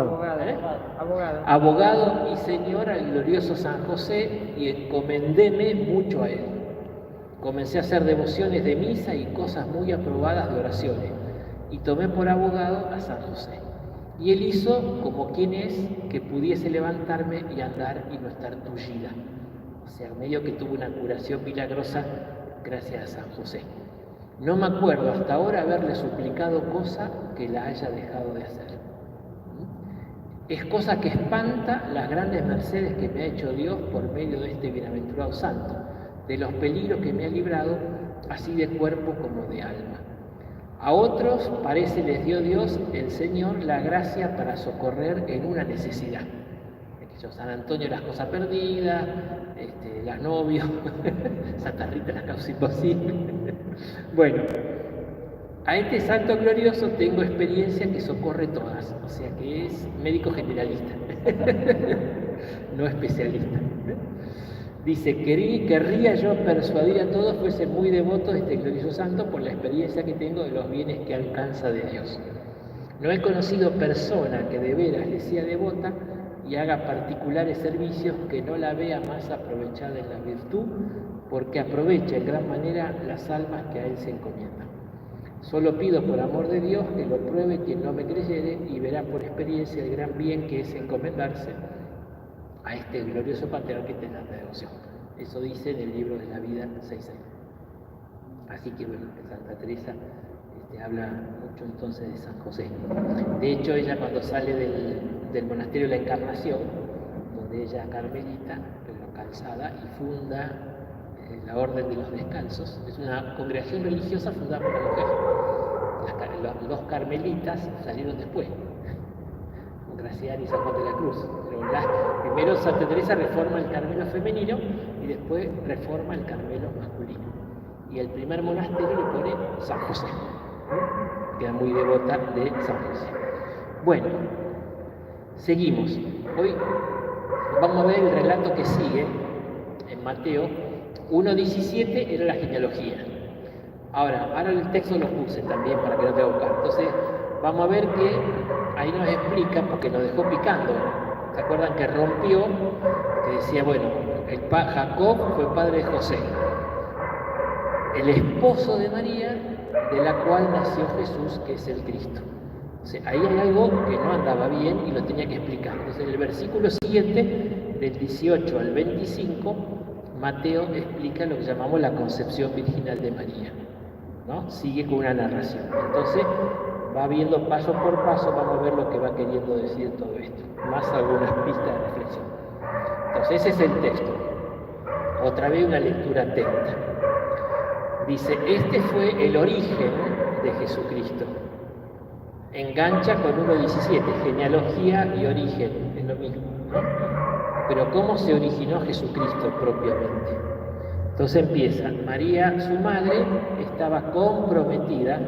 Abogado y señor al glorioso San José y encomendéme mucho a él. Comencé a hacer devociones de misa y cosas muy aprobadas de oraciones y tomé por abogado a San José. Y él hizo como quien es que pudiese levantarme y andar y no estar tullida. O sea, medio que tuvo una curación milagrosa gracias a San José. No me acuerdo hasta ahora haberle suplicado cosa que la haya dejado de hacer. Es cosa que espanta las grandes mercedes que me ha hecho Dios por medio de este bienaventurado santo, de los peligros que me ha librado, así de cuerpo como de alma. A otros parece les dio Dios, el Señor, la gracia para socorrer en una necesidad. San Antonio las cosas perdidas, las novios, Santa Rita las causas imposibles. Bueno, a este santo glorioso tengo experiencia que socorre todas, o sea que es médico generalista, no especialista. Dice, querría yo persuadir a todos fuesen muy devotos de este glorioso santo por la experiencia que tengo de los bienes que alcanza de Dios. No he conocido persona que de veras le sea devota y haga particulares servicios que no la vea más aprovechada en la virtud, porque aprovecha en gran manera las almas que a él se encomiendan. Solo pido por amor de Dios que lo pruebe quien no me creyere y verá por experiencia el gran bien que es encomendarse a este glorioso patriarca que te da la devoción. Eso dice en el libro de la vida 6.6. Así que bueno, Santa Teresa habla mucho entonces de San José. De hecho, ella cuando sale del monasterio de la Encarnación, donde ella es carmelita, pero calzada y funda la Orden de los Descalzos. Es una congregación religiosa fundada por la mujer. Los carmelitas salieron después, con Gracián y San Juan de la Cruz. Pero primero Santa Teresa reforma el Carmelo femenino y después reforma el Carmelo masculino. Y el primer monasterio le pone San José. Queda muy devota de San José. Bueno, seguimos. Hoy vamos a ver el relato que sigue en Mateo 1:17, era la genealogía. Ahora el texto lo puse también para que no te haga buscar. Entonces, vamos a ver que ahí nos explica, porque nos dejó picando. ¿Se acuerdan que rompió? Que decía, bueno, Jacob fue padre de José, el esposo de María, de la cual nació Jesús, que es el Cristo. O sea, ahí hay algo que no andaba bien y lo tenía que explicar. Entonces, en el versículo siguiente, del 18 al 25, Mateo explica lo que llamamos la concepción virginal de María, ¿no? Sigue con una narración. Entonces, va viendo paso por paso, vamos a ver lo que va queriendo decir todo esto, más algunas pistas de reflexión. Entonces, ese es el texto. Otra vez una lectura atenta. Dice, este fue el origen de Jesucristo. Engancha con 1:17, genealogía y origen, es lo mismo, ¿no? Pero ¿cómo se originó Jesucristo propiamente? Entonces empieza, María, su madre, estaba comprometida.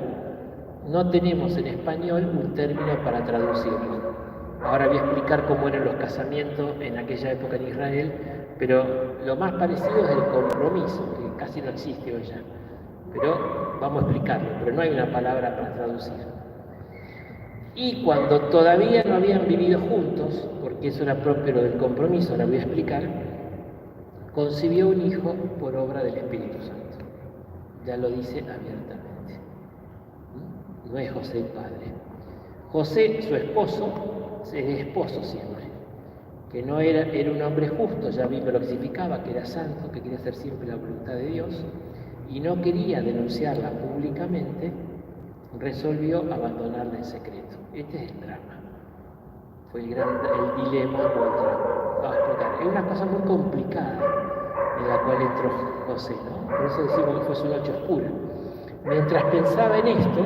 No tenemos en español un término para traducirlo. Ahora voy a explicar cómo eran los casamientos en aquella época en Israel, pero lo más parecido es el compromiso, que casi no existe hoy ya. Pero vamos a explicarlo, pero no hay una palabra para traducir. Y cuando todavía no habían vivido juntos, porque eso era propio lo del compromiso, ahora voy a explicar, concibió un hijo por obra del Espíritu Santo. Ya lo dice abiertamente. No es José el padre. José, su esposo, es esposo siempre, que no era un hombre justo, ya vimos lo que significaba, que era santo, que quería hacer siempre la voluntad de Dios, y no quería denunciarla públicamente, resolvió abandonarla en secreto. Este es el drama. Fue el dilema o el drama. Vamos a explicar. Es una cosa muy complicada en la cual entró José, ¿no? Por eso decimos que fue su noche oscura. Mientras pensaba en esto,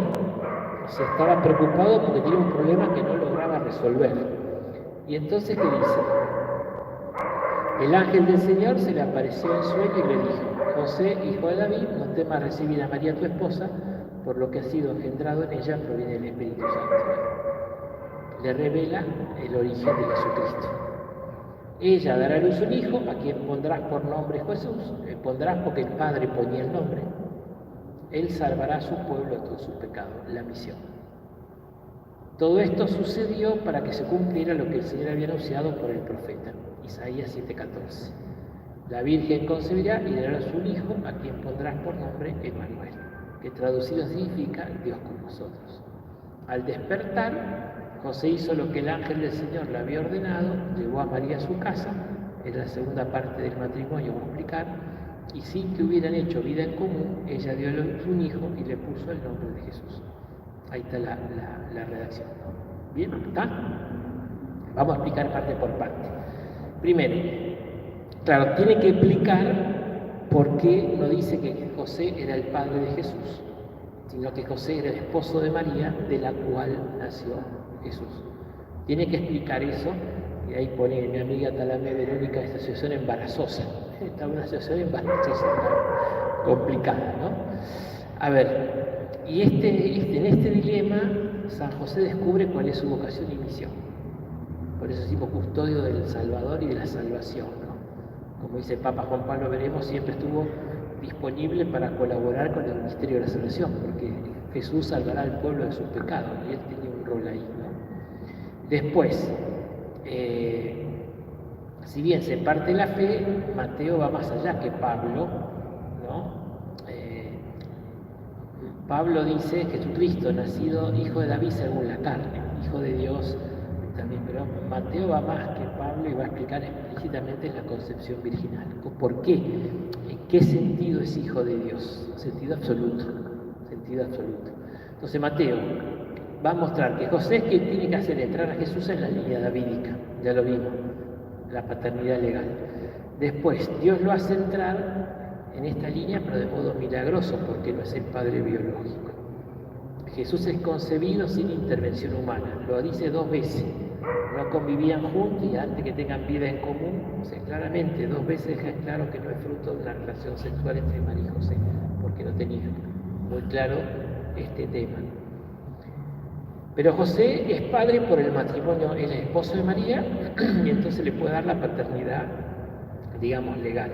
se estaba preocupado porque tenía un problema que no lograba resolver. Y entonces, ¿qué dice? El ángel del Señor se le apareció en sueño y le dijo, José, hijo de David, no temas recibir a María tu esposa, por lo que ha sido engendrado en ella proviene del Espíritu Santo. Le revela el origen de Jesucristo. Ella dará a luz un hijo, a quien pondrás por nombre Jesús, pondrás porque el Padre ponía el nombre. Él salvará a su pueblo de todos sus pecados, la misión. Todo esto sucedió para que se cumpliera lo que el Señor había anunciado por el profeta, Isaías 7:14. La Virgen concebirá y dará a su hijo, a quien pondrás por nombre Emmanuel, que traducido significa Dios con nosotros. Al despertar, José hizo lo que el ángel del Señor le había ordenado, llevó a María a su casa, en la segunda parte del matrimonio, vamos a explicar, y sin que hubieran hecho vida en común, ella dio a luz un hijo y le puso el nombre de Jesús. Ahí está la redacción. ¿Bien? ¿Está? Vamos a explicar parte por parte. Primero, claro, tiene que explicar por qué no dice que José era el padre de Jesús, sino que José era el esposo de María, de la cual nació Jesús. Tiene que explicar eso, y ahí pone mi amiga Talamé Verónica, esta situación embarazosa. Está una situación embarazosa, complicada, ¿no? A ver, y en este dilema, San José descubre cuál es su vocación y misión. Por eso decimos custodio del Salvador y de la salvación, ¿no? Como dice el Papa Juan Pablo, veremos, siempre estuvo disponible para colaborar con el misterio de la salvación, porque Jesús salvará al pueblo de sus pecados, y él tenía un rol ahí, ¿no? Después, si bien se parte la fe, Mateo va más allá que Pablo, ¿no? Pablo dice Jesucristo, nacido hijo de David según la carne, hijo de Dios también, pero Mateo va más que Pablo y va a explicar explícitamente la concepción virginal. ¿Por qué? ¿En qué sentido es hijo de Dios? Sentido absoluto, sentido absoluto. Entonces Mateo va a mostrar que José es quien tiene que hacer entrar a Jesús en la línea davídica, ya lo vimos, la paternidad legal. Después, Dios lo hace entrar en esta línea, pero de modo milagroso, porque no es el padre biológico. Jesús es concebido sin intervención humana, lo dice 2 veces. No convivían juntos y antes que tengan vida en común, o sea, claramente 2 veces deja claro que no es fruto de una relación sexual entre María y José, porque no tenían muy claro este tema. Pero José es padre por el matrimonio, él es esposo de María, y entonces le puede dar la paternidad, digamos, legal.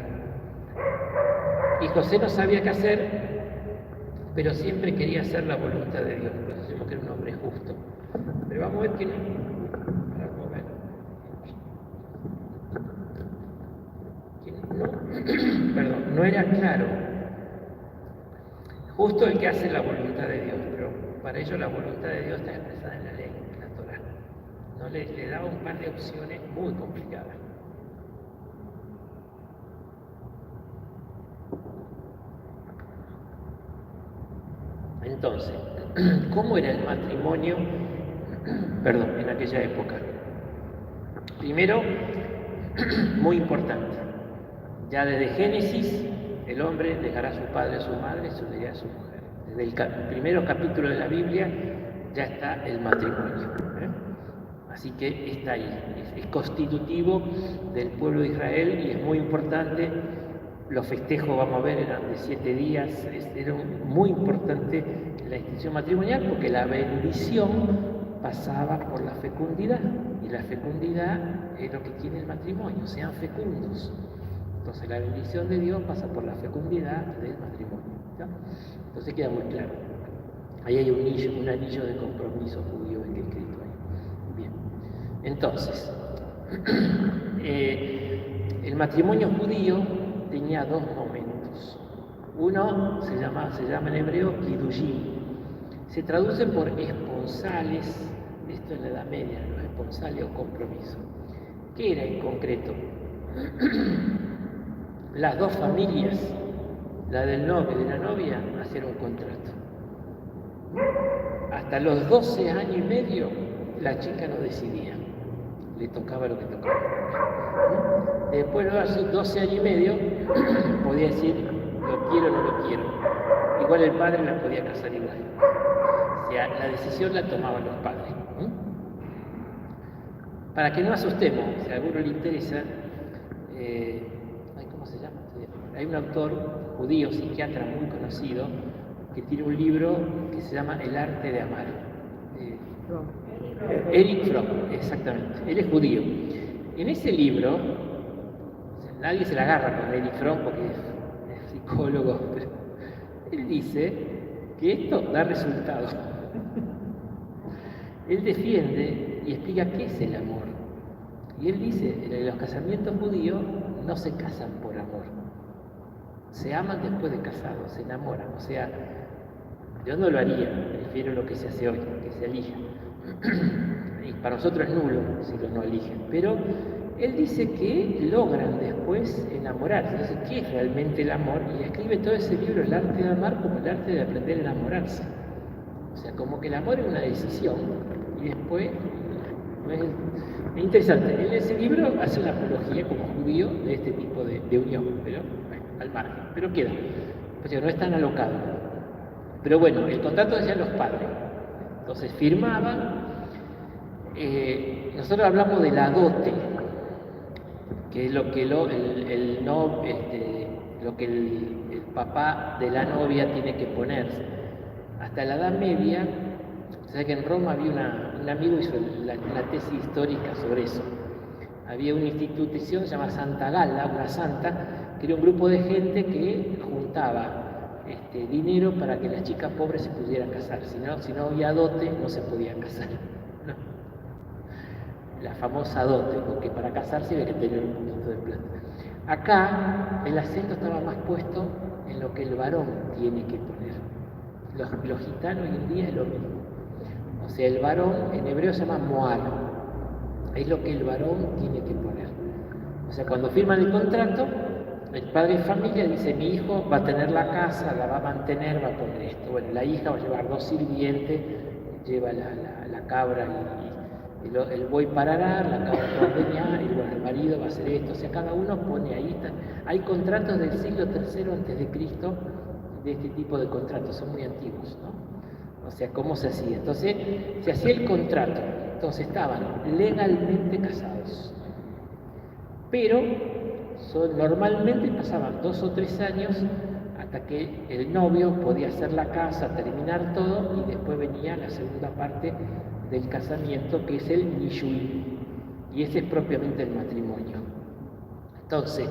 Y José no sabía qué hacer, pero siempre quería hacer la voluntad de Dios, por eso decimos que era un hombre justo. Pero vamos a ver que no. No era claro. Justo el que hace la voluntad de Dios, pero para ello la voluntad de Dios está expresada en la ley, en la Torá. No le daba un par de opciones muy complicadas. Entonces, ¿cómo era el matrimonio, en aquella época? Primero, muy importante, ya desde Génesis, el hombre dejará a su padre, a su madre, se unirá a su mujer. Desde el primer capítulo de la Biblia ya está el matrimonio. Así que está ahí, es constitutivo del pueblo de Israel y es muy importante. Los festejos, vamos a ver, eran de 7 días, era muy importante la institución matrimonial porque la bendición pasaba por la fecundidad y la fecundidad es lo que tiene el matrimonio, sean fecundos. Entonces la bendición de Dios pasa por la fecundidad del matrimonio. ¿Ya? Entonces queda muy claro. Ahí hay un anillo de compromiso judío escrito ahí. Bien. Entonces, el matrimonio judío tenía 2 momentos. Uno se llama en hebreo Kiddushin. Se traduce por esponsales, esto en la Edad Media, los esponsales o compromiso. ¿Qué era en concreto? Las 2 familias, la del novio y de la novia, hacían un contrato. Hasta los 12 años y medio, la chica no decidía, le tocaba lo que tocaba. Después de los 12 años y medio, podía decir, lo quiero o no lo quiero. Igual el padre la podía casar igual. O sea, la decisión la tomaban los padres. Para que no asustemos, si a alguno le interesa, ¿cómo se llama? Hay un autor judío, psiquiatra muy conocido, que tiene un libro que se llama El arte de amar. Erich Fromm, exactamente. Él es judío. En ese libro, nadie se la agarra con Erich Fromm porque es psicólogo, pero él dice que esto da resultado. Él defiende y explica qué es el amor. Y él dice, en los casamientos judíos no se casan por amor. Se aman después de casados, se enamoran. O sea, yo no lo haría, prefiero lo que se hace hoy, que se elija. Y para nosotros es nulo si los no eligen. Pero él dice que logran después enamorarse. Entonces, ¿qué es realmente el amor? Y escribe todo ese libro, El arte de amar, como el arte de aprender a enamorarse. O sea, como que el amor es una decisión y después es interesante. En ese libro hace una apología como judío de este tipo de unión, pero bueno, al margen, pero queda. O sea, no es tan alocado. Pero bueno, el contrato hacían los padres. Entonces firmaban. Nosotros hablamos de la dote, que es lo que el papá de la novia tiene que ponerse. Hasta la Edad Media, o sea que en Roma había un amigo hizo una tesis histórica sobre eso. Había una institución llamada Santa Gala, una santa, que era un grupo de gente que juntaba dinero para que las chicas pobres se pudieran casar. Si no había dote, no se podían casar. No. La famosa dote, porque para casarse había que tener un poquito de plata. Acá el acento estaba más puesto en lo que el varón tiene que poner. Los gitanos hoy en día es lo mismo. O sea, el varón en hebreo se llama moar. Es lo que el varón tiene que poner. O sea, cuando firman el contrato, el padre de familia dice, mi hijo va a tener la casa, la va a mantener, va a poner esto. Bueno, la hija va a llevar 2 sirvientes, lleva la cabra el buey parará, la cabra va a ordeñar, y bueno, el marido va a hacer esto. O sea, cada uno pone ahí. Hay contratos del siglo III antes de Cristo de este tipo de contratos, son muy antiguos, ¿no? O sea, ¿cómo se hacía? Entonces, se hacía el contrato. Entonces estaban legalmente casados. Pero normalmente pasaban 2 o 3 años hasta que el novio podía hacer la casa, terminar todo, y después venía la segunda parte del casamiento, que es el niyuin, y ese es propiamente el matrimonio. Entonces,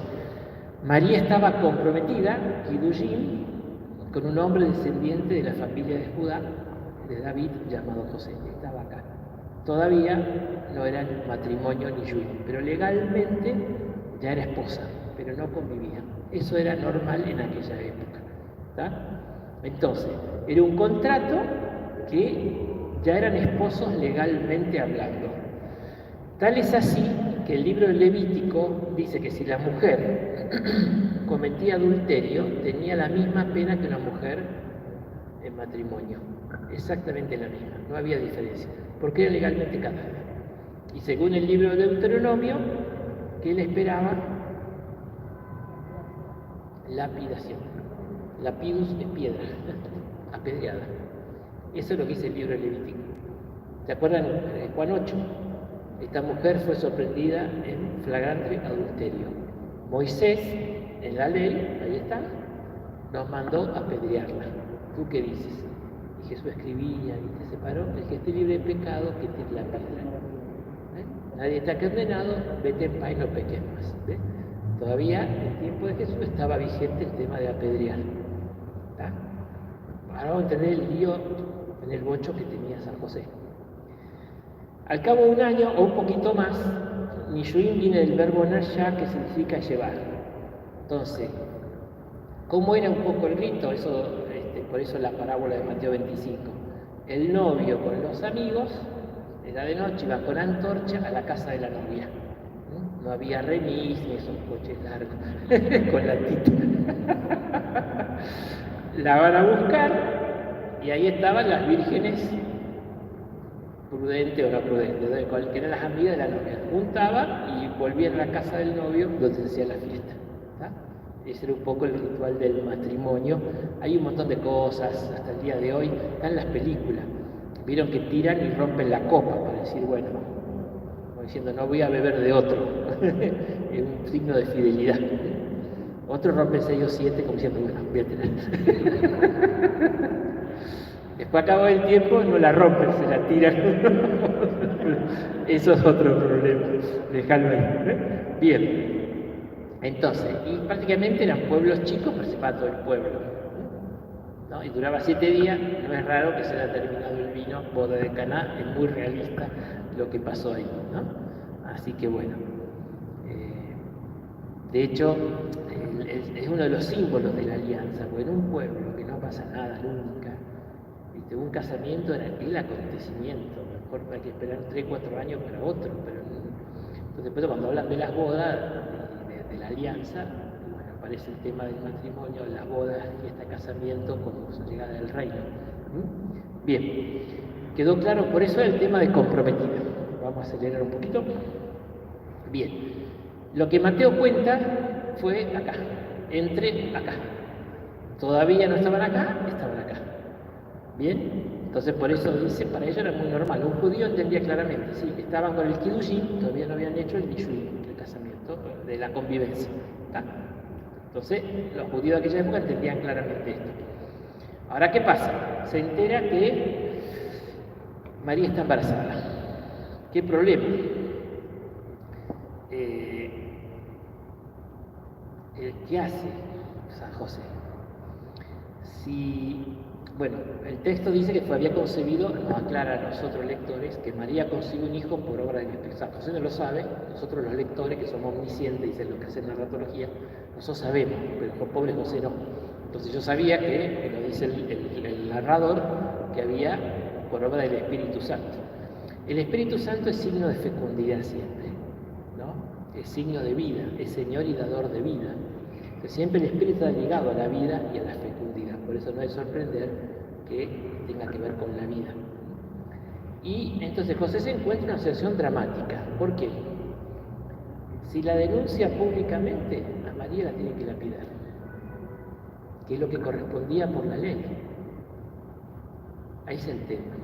María estaba comprometida, Kidushin, con un hombre descendiente de la familia de Judá, de David, llamado José. Estaba acá. Todavía no eran matrimonio ni niyuin, pero legalmente ya era esposa, pero no convivían. Eso era normal en aquella época, ¿tá? Entonces, era un contrato que ya eran esposos legalmente hablando. Tal es así que el libro del Levítico dice que si la mujer cometía adulterio, tenía la misma pena que una mujer en matrimonio. Exactamente la misma, no había diferencia, porque era legalmente casada. Y según el libro de Deuteronomio, ¿qué le esperaba? Lapidación. Lapidus es piedra, apedreada. Eso es lo que dice el libro del Levítico. ¿Se acuerdan? Juan 8. Esta mujer fue sorprendida en flagrante adulterio. Moisés, en la ley, ahí está, nos mandó apedrearla. ¿Tú qué dices? Y Jesús escribía y te separó. El que esté libre de pecado, que tire la piedra. Nadie está condenado, vete en paz y no peques más. ¿Ves? Todavía en el tiempo de Jesús estaba vigente el tema de apedrear. ¿Tá? Ahora vamos a entender el lío en el bocho que tenía San José. Al cabo de un año o un poquito más, niyuin viene del verbo nashá, que significa llevar. Entonces, ¿cómo era un poco el rito? Por eso la parábola de Mateo 25. El novio con los amigos, era de noche, iba con antorcha a la casa de la novia. No había remis ni esos coches largos con la tita. La van a buscar y ahí estaban las vírgenes, prudentes o no prudentes, cualquiera de las amigas de la novia. Juntaban y volvían a la casa del novio donde se hacía la fiesta. ¿Tá? Ese era un poco el ritual del matrimonio. Hay un montón de cosas hasta el día de hoy. Están las películas. Vieron que tiran y rompen la copa para decir, bueno, como diciendo, no voy a beber de otro. Es un signo de fidelidad. Otros rompen 6 o 7 como diciendo, bueno, voy a tener. Después acaba el tiempo, no la rompen, se la tiran. Eso es otro problema. Déjalo ahí. Bien. Entonces, y prácticamente eran pueblos chicos, participaba todo el pueblo, ¿no? Y duraba 7 días. No es raro que se haya terminado el vino, boda de Caná, es muy realista lo que pasó ahí, ¿no? Así que bueno, de hecho es uno de los símbolos de la alianza, porque en un pueblo que no pasa nada nunca, ¿viste? Un casamiento era el acontecimiento, mejor hay que esperar 3-4 años para otro, pero entonces, pero cuando hablan de las bodas, de la alianza, bueno, aparece el tema del matrimonio, las bodas, fiesta de casamiento, como su llegada del reino. Bien, quedó claro, por eso el tema de comprometida. Vamos a acelerar un poquito. Bien, lo que Mateo cuenta fue acá, entre acá. Todavía no estaban acá, estaban acá. Bien, entonces por eso dice, para ellos era muy normal. Un judío entendía claramente, sí, estaban con el Kidushin, todavía no habían hecho el Niyuin, el casamiento, de la convivencia. ¿Tá? Entonces, los judíos de aquella época entendían claramente esto. Ahora, ¿qué pasa? Se entera que María está embarazada. ¿Qué problema? ¿Qué hace San José? Bueno, el texto dice que había concebido, nos aclara a nosotros lectores, que María concibió un hijo por obra del Espíritu Santo. José no lo sabe, nosotros los lectores, que somos omniscientes, dicen lo que hacen narratología, nosotros sabemos, pero el pobre José no. Entonces yo sabía que lo dice el narrador, que había por obra del Espíritu Santo. El Espíritu Santo es signo de fecundidad siempre, ¿no? Es signo de vida, es Señor y dador de vida. Entonces, siempre el Espíritu está ligado a la vida y a la fecundidad. Por eso no es sorprender que tenga que ver con la vida. Y entonces José se encuentra en una situación dramática. ¿Por qué? Si la denuncia públicamente, a María la tiene que lapidar, que es lo que correspondía por la ley. Ahí es el tema.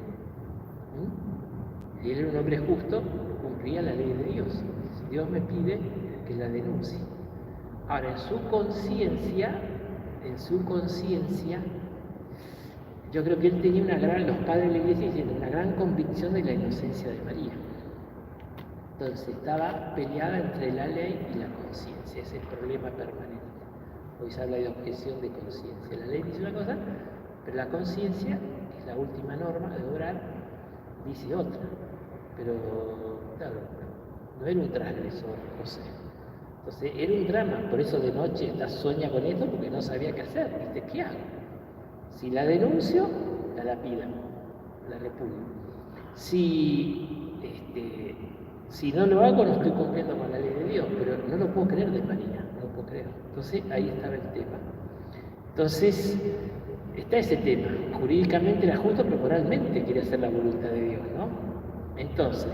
Y él era un hombre justo, cumplía la ley de Dios. Dios me pide que la denuncie. Ahora, en su conciencia, yo creo que él tenía los padres de la iglesia dicen, una gran convicción de la inocencia de María. Entonces estaba peleada entre la ley y la conciencia, ese es el problema permanente. Hoy se habla de objeción de conciencia. La ley dice una cosa, pero la conciencia, que es la última norma de obrar, dice otra. Pero, claro, no era un transgresor, José. Entonces era un drama, por eso de noche sueña con esto porque no sabía qué hacer, ¿viste? ¿Qué hago? Si la denuncio, la lapidan, la repudio. Si no lo hago, no estoy cumpliendo con la ley de Dios, pero no lo puedo creer de María, no lo puedo creer. Entonces ahí estaba el tema. Entonces está ese tema. Jurídicamente era justo, pero moralmente quería hacer la voluntad de Dios, ¿no? Entonces,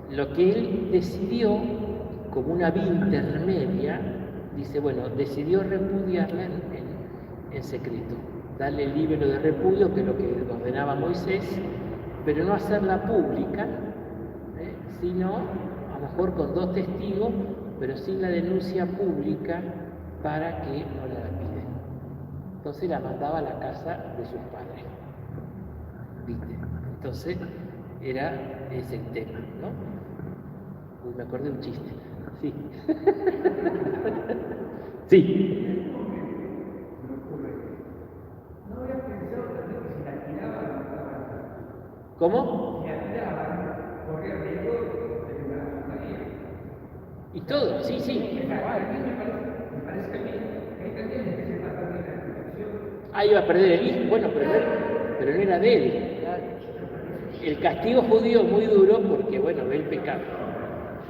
lo que él decidió como una vía intermedia, dice, bueno, decidió repudiarla en secreto, darle el libro de repudio, que es lo que ordenaba Moisés, pero no hacerla pública, sino a lo mejor con 2 testigos, pero sin la denuncia pública para que no la lapiden. Entonces la mandaba a la casa de sus padres. ¿Viste? Entonces era ese el tema, ¿no? Uy, me acordé de un chiste. Sí. Sí. ¿Cómo? Y todo, sí, sí. Ah, iba a perder el hijo. Bueno, pero no era de él. El castigo judío muy duro porque, bueno, ve el pecado.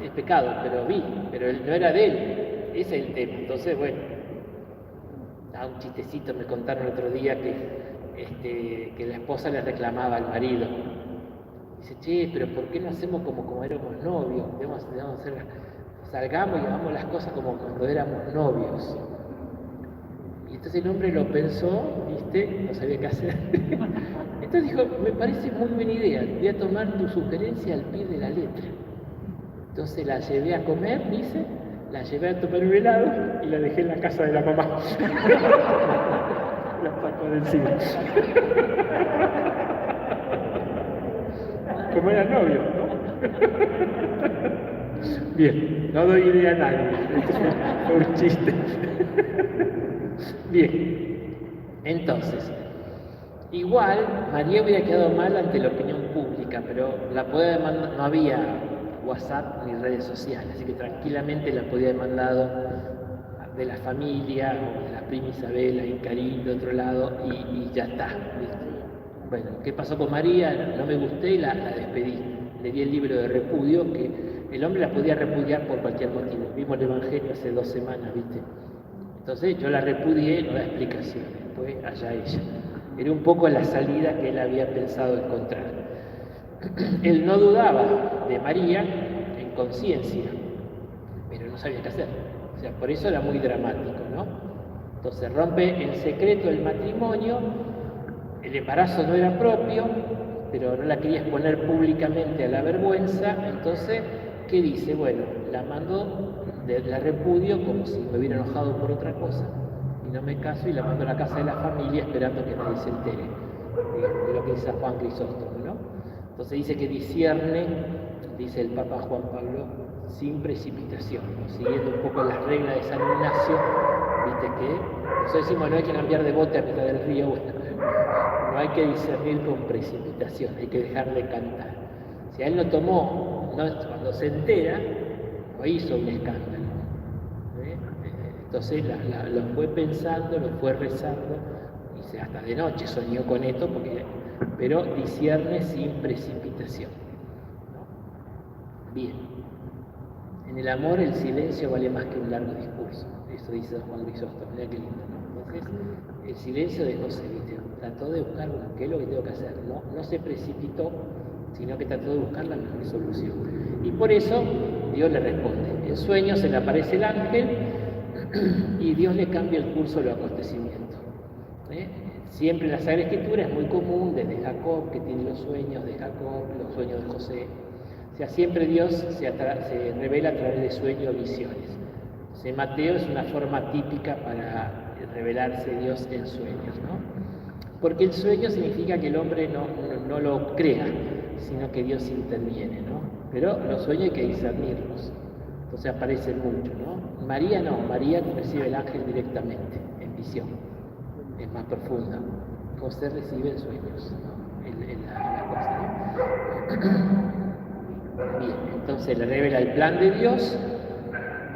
Es pecado, pero él no era de él. Ese es el tema. Entonces, bueno, un chistecito me contaron el otro día que la esposa le reclamaba al marido. Dice, che, pero ¿por qué no hacemos como éramos novios? Debemos hacer, salgamos y hagamos las cosas como cuando éramos novios. Y entonces el hombre lo pensó, ¿viste? No sabía qué hacer. Entonces dijo, me parece muy buena idea, voy a tomar tu sugerencia al pie de la letra. Entonces la llevé a comer, dice, la llevé a tomar un helado y la dejé en la casa de la mamá. La sacó de encima. Como eran novios, ¿no? Bien, no doy idea a nadie. Esto fue un chiste. Bien, entonces, igual María hubiera quedado mal ante la opinión pública, pero la podía demandar, no había WhatsApp ni redes sociales, así que tranquilamente la podía haber mandado de la familia o de la prima Isabela y Karim de otro lado y ya está, ¿viste? Bueno, ¿qué pasó con María? No me gusté y la despedí. Le di el libro de repudio, que el hombre la podía repudiar por cualquier motivo. Vimos el Evangelio hace 2 semanas, ¿viste? Entonces yo la repudié, no da explicaciones, pues allá ella. Era un poco la salida que él había pensado encontrar. Él no dudaba de María en conciencia, pero no sabía qué hacer. O sea, por eso era muy dramático, ¿no? Entonces rompe en secreto el matrimonio, el embarazo no era propio, pero no la quería exponer públicamente a la vergüenza, entonces, ¿qué dice? Bueno, la mando, la repudio como si me hubiera enojado por otra cosa, y no me caso y la mando a la casa de la familia esperando que nadie se entere, digamos, de lo que dice Juan Crisóstomo, ¿no? Entonces dice que discierne, dice el Papa Juan Pablo, sin precipitación, ¿no? Siguiendo un poco las reglas de San Ignacio, viste que nosotros decimos no hay que cambiar de bote a mitad del río, bueno, no hay que discernir con precipitación, hay que dejarle cantar. Si a él no tomó, cuando se entera, no hizo un escándalo. Entonces lo fue pensando, lo fue rezando, dice hasta de noche soñó con esto, pero discierne sin precipitación, ¿no? Bien. En el amor el silencio vale más que un largo discurso. Eso dice don Juan Crisóstomo, mira qué lindo, ¿no? Entonces, el silencio de José, ¿viste? Trató de buscar, bueno, ¿qué es lo que tengo que hacer? No se precipitó, sino que trató de buscar la mejor solución. Y por eso Dios le responde. En sueños se le aparece el ángel y Dios le cambia el curso de los acontecimientos. Siempre en la Sagrada Escritura es muy común, desde Jacob, que tiene los sueños de Jacob, los sueños de José. O sea, siempre Dios se revela a través de sueños o visiones. En Mateo es una forma típica para revelarse Dios en sueños, ¿no? Porque el sueño significa que el hombre no lo crea, sino que Dios interviene, ¿no? Pero los sueños hay que discernirlos, entonces aparecen mucho, ¿no? María no, María recibe el ángel directamente, en visión, es más profunda. José recibe en sueños, ¿no? En la cosa, ¿no? Bien, entonces le revela el plan de Dios,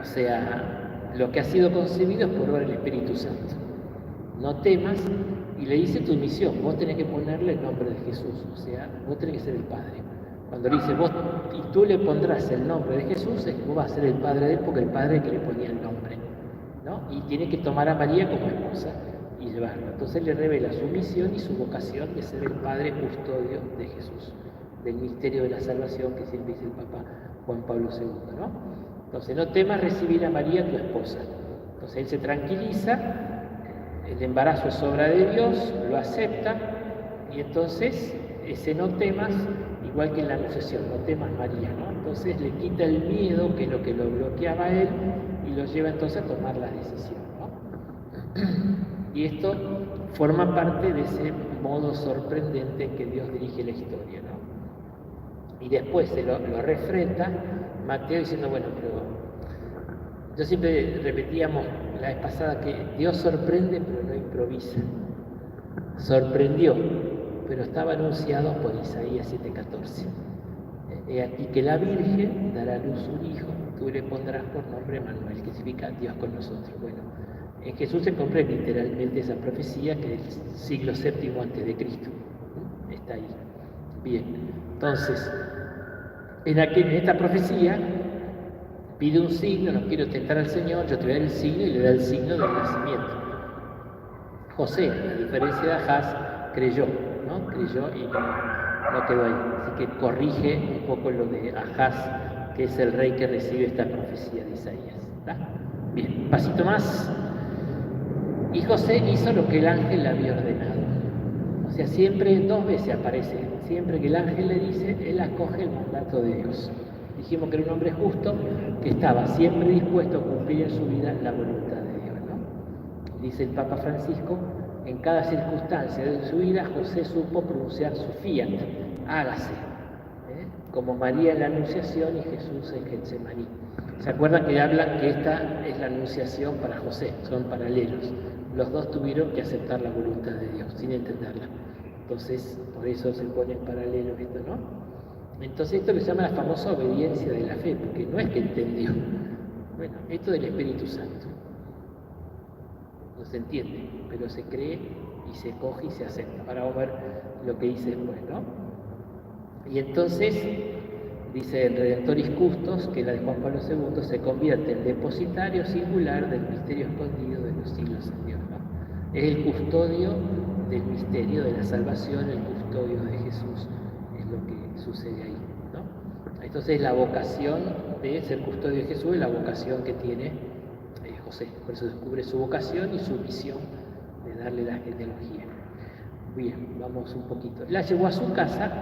o sea, lo que ha sido concebido es por obra del Espíritu Santo. No temas, y le dice tu misión, vos tenés que ponerle el nombre de Jesús, o sea, vos tenés que ser el Padre. Cuando le dice vos, y tú le pondrás el nombre de Jesús, es que vos vas a ser el Padre de él, porque el Padre es que le ponía el nombre, ¿no? Y tiene que tomar a María como esposa y llevarlo. Entonces le revela su misión y su vocación de ser el Padre custodio de Jesús, del misterio de la salvación que siempre dice el Papa Juan Pablo II, ¿no? Entonces, no temas recibir a María, tu esposa. Entonces él se tranquiliza, el embarazo es obra de Dios, lo acepta, y entonces ese no temas, igual que en la anunciación, no temas María, ¿no? Entonces le quita el miedo, que es lo que lo bloqueaba a él, y lo lleva entonces a tomar la decisión, ¿no? Y esto forma parte de ese modo sorprendente en que Dios dirige la historia, ¿no? Y después se lo refrenda Mateo diciendo, bueno, pero yo siempre repetíamos la vez pasada que Dios sorprende pero no improvisa. Sorprendió, pero estaba anunciado por Isaías 7:14. He aquí que la Virgen dará a luz un hijo, tú le pondrás por nombre Manuel, que significa Dios con nosotros. Bueno, en Jesús se cumple literalmente esa profecía que es del siglo VII antes de Cristo. Está ahí. Bien, entonces, en esta profecía pide un signo, no quiero tentar al Señor, yo te voy a dar el signo, y le da el signo del nacimiento. José, a diferencia de Ahaz, creyó, ¿no? Creyó y no quedó ahí. Así que corrige un poco lo de Ahaz, que es el rey que recibe esta profecía de Isaías. ¿Está? Bien, un pasito más. Y José hizo lo que el ángel le había ordenado. O sea, siempre, 2 veces aparece, siempre que el ángel le dice, él acoge el mandato de Dios. Dijimos que era un hombre justo, que estaba siempre dispuesto a cumplir en su vida la voluntad de Dios, ¿no? Dice el Papa Francisco, en cada circunstancia de su vida, José supo pronunciar su fiat, hágase, como María en la Anunciación y Jesús en Getsemaní. ¿Se acuerdan que hablan que esta es la Anunciación para José? Son paralelos. Los dos tuvieron que aceptar la voluntad de Dios, sin entenderla. Entonces, por eso se pone en paralelo esto, ¿no? Entonces esto que se llama la famosa obediencia de la fe, porque no es que entendió. Bueno, esto del Espíritu Santo. No se entiende, pero se cree y se coge y se acepta. Ahora vamos a ver lo que dice después, ¿no? Y entonces, dice el Redentoris Custos, que la de Juan Pablo II se convierte en depositario singular del misterio escondido de los siglos en Dios, ¿no? Es el custodio del misterio de la salvación, el custodio de Jesús, es lo que sucede ahí, ¿no? Entonces la vocación de ser custodio de Jesús es la vocación que tiene José, por eso descubre su vocación y su misión de darle la genealogía. Bien, vamos un poquito. La llevó a su casa,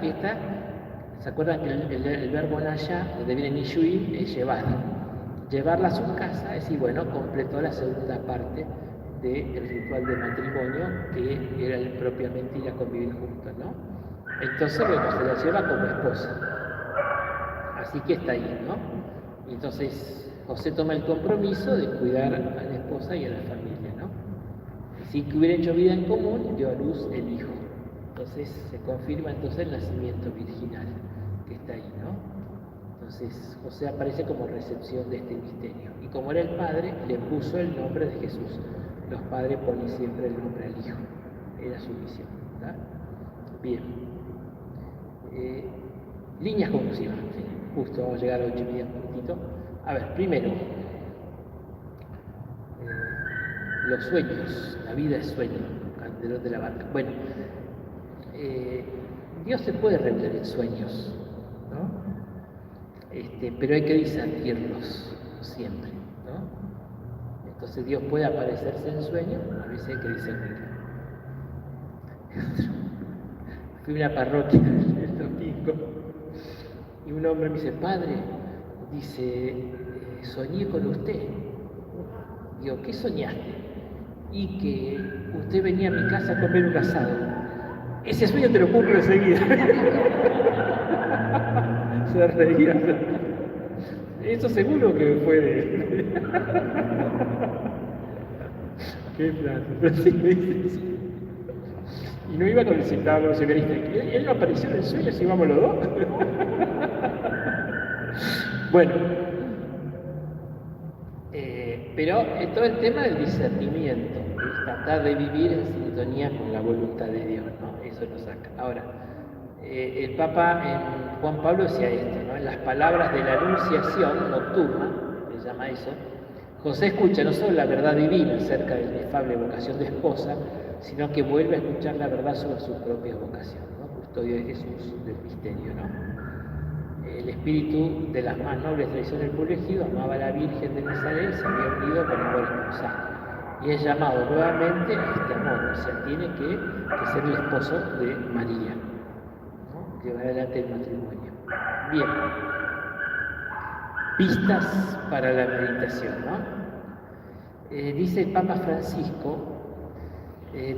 ¿se acuerdan que el verbo naya, donde viene nishuim, es llevar? Llevarla a su casa, es decir, bueno, completó la segunda parte del ritual de matrimonio, que era propiamente ir a convivir juntos, ¿no? Entonces, bueno, se la lleva como esposa. Así que está ahí, ¿no? Y entonces José toma el compromiso de cuidar a la esposa y a la familia, ¿no? Sin que hubiera hecho vida en común, dio a luz el hijo. Entonces se confirma entonces el nacimiento virginal que está ahí, ¿no? Entonces José aparece como recepción de este misterio. Y como era el padre, le puso el nombre de Jesús. Los padres ponen siempre el nombre al hijo. Era su misión, ¿verdad? Bien. Líneas conclusivas. ¿Sí? Justo vamos a llegar a 8:30 un poquitito. A ver, primero, los sueños, la vida es sueño, Calderón de la Barca. Bueno, Dios se puede revelar en sueños, ¿no? Pero hay que discernirlos siempre, ¿no? Entonces Dios puede aparecerse en sueños, a veces hay que discernirlo. Fui a una parroquia el domingo y un hombre me dice, padre, dice, soñé con usted. Digo, ¿qué soñaste? Y que usted venía a mi casa a comer un asado. Ese sueño te lo cumplo enseguida. Se reía. Eso seguro que fue de... Qué plata. Y no iba con el centavo seminarista. Él no apareció en el sueño, si íbamos los dos. Bueno, pero todo el tema del discernimiento, es tratar de vivir en sintonía con la voluntad de Dios, ¿no? Eso nos saca. Ahora, el Papa Juan Pablo decía esto, ¿no? En las palabras de la Anunciación nocturna, se llama eso, José escucha no solo la verdad divina acerca de la inefable vocación de esposa, sino que vuelve a escuchar la verdad sobre su propia vocación, ¿no? Custodio de Jesús del misterio, ¿no? El espíritu de las más nobles tradiciones del pueblo elegido amaba a la Virgen de Nazaret y se había unido con amor esponsal. Y es llamado nuevamente a este amor, o sea, tiene que ser el esposo de María, ¿no? Llevar adelante el matrimonio. Bien, pistas para la meditación, ¿no? Dice el Papa Francisco,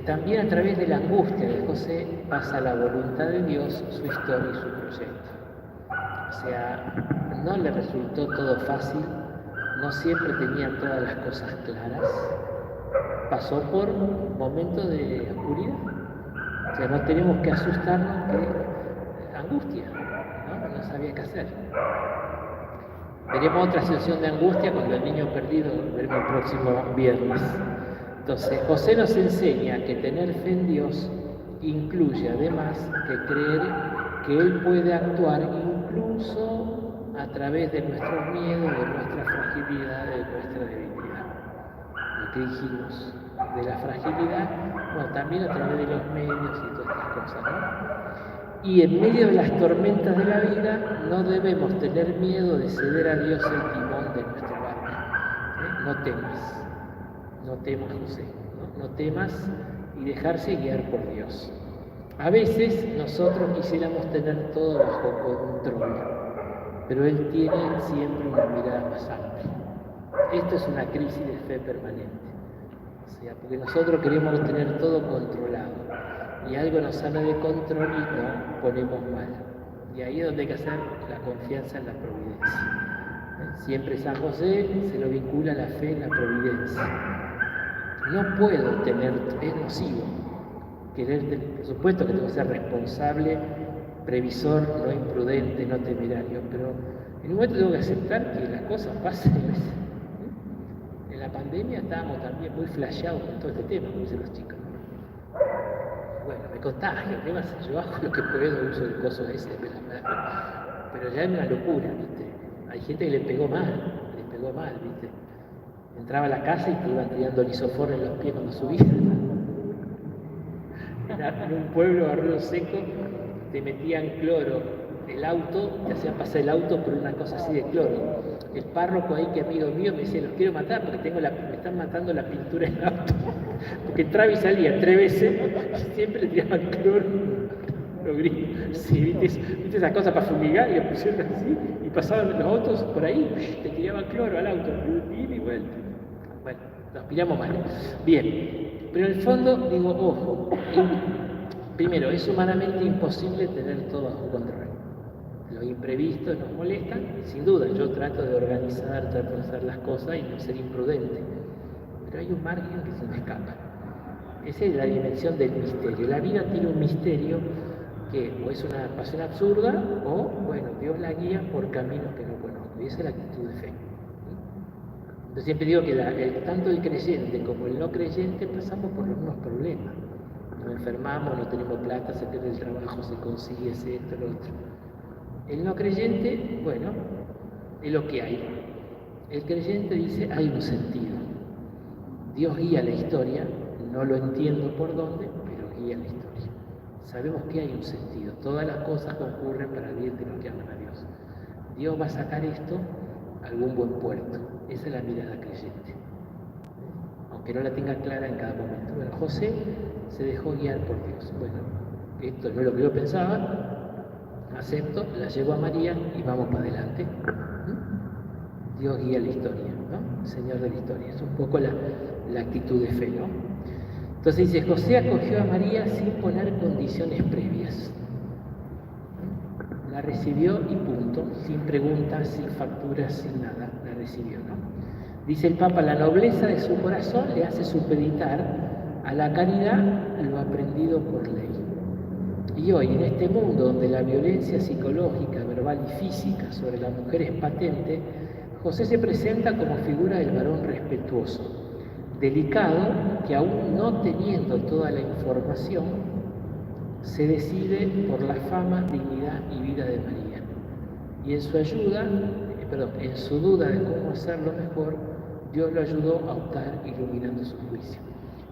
también a través de la angustia de José pasa la voluntad de Dios, su historia y su proyecto. O sea, no le resultó todo fácil, no siempre tenía todas las cosas claras, pasó por momentos de oscuridad. O sea, no tenemos que asustarnos que angustia, ¿no? No sabía qué hacer. Veremos otra situación de angustia cuando el niño perdido, veremos el próximo viernes. Entonces, José nos enseña que tener fe en Dios incluye además que creer que Él puede actuar incluso a través de nuestros miedos, de nuestra fragilidad, de nuestra debilidad. Lo que dijimos de la fragilidad, bueno, también a través de los medios y todas estas cosas, ¿no? Y en medio de las tormentas de la vida no debemos tener miedo de ceder a Dios el timón de nuestro barco. No temas, José, ¿no? No temas y dejarse guiar por Dios. A veces nosotros quisiéramos tener todo bajo control, pero Él tiene siempre una mirada más amplia. Esto es una crisis de fe permanente. O sea, porque nosotros queremos tener todo controlado y algo nos sale de control y nos ponemos mal. Y ahí es donde hay que hacer la confianza en la providencia. Siempre San José se lo vincula a la fe en la providencia. No puedo tener, es nocivo. Por supuesto que tengo que ser responsable, previsor, no imprudente, no temerario, pero en un momento tengo que aceptar que las cosas pasan. En la pandemia estábamos también muy flasheados con todo este tema, como dicen los chicos. Bueno, me contagio, ¿qué más? Yo hago lo que puedo, uso el coso ese, pero ya es una locura, ¿viste? Hay gente que le pegó mal, ¿viste? Entraba a la casa y te iban tirando lisofor en los pies cuando subías. En un pueblo a Río Seco te metían cloro, el auto, te hacían pasar el auto por una cosa así de cloro. El párroco ahí, que amigo mío, me decía, los quiero matar porque me están matando la pintura del auto. Porque entraba y salía 3 veces, y siempre le tiraban cloro. Los gringos, sí, ¿viste esa cosa para fumigar? Y lo pusieron así, y pasaban los autos por ahí, te tiraban cloro al auto, y vuelta. Bueno, nos pillamos mal. Bien. Pero en el fondo, digo, ojo, primero, es humanamente imposible tener todo bajo control. Los imprevistos nos molestan, y sin duda, yo trato de organizar, trato de hacer las cosas y no ser imprudente. Pero hay un margen que se me escapa. Esa es la dimensión del misterio. La vida tiene un misterio que o es una pasión absurda o, bueno, Dios la guía por caminos que no conozco. Y esa es la actitud de fe. Yo siempre digo que tanto el creyente como el no creyente pasamos por los mismos problemas. Nos enfermamos, no tenemos plata, se pierde el trabajo, se consigue esto, lo otro. El no creyente, bueno, es lo que hay. El creyente dice, hay un sentido. Dios guía la historia, no lo entiendo por dónde, pero guía la historia. sabemos que hay un sentido. Todas las cosas concurren para el bien de los que aman a Dios. Dios va a sacar esto a algún buen puerto. Esa es la mirada creyente. Aunque no la tenga clara en cada momento. Bueno, José se dejó guiar por Dios. Bueno, esto no es lo que yo pensaba, acepto, la llevo a María y vamos para adelante. Dios guía la historia, ¿no? El Señor de la historia. Es un poco la actitud de fe, ¿no? Entonces dice, José acogió a María sin poner condiciones previas. La recibió y punto, sin preguntas, sin facturas, sin nada, la recibió, ¿no? Dice el Papa, la nobleza de su corazón le hace supeditar a la caridad lo aprendido por ley. Y hoy, en este mundo donde la violencia psicológica, verbal y física sobre la mujer es patente, José se presenta como figura del varón respetuoso, delicado, que aún no teniendo toda la información, se decide por la fama, dignidad y vida de María. Y en su en su duda de cómo hacerlo mejor, Dios lo ayudó a optar iluminando su juicio.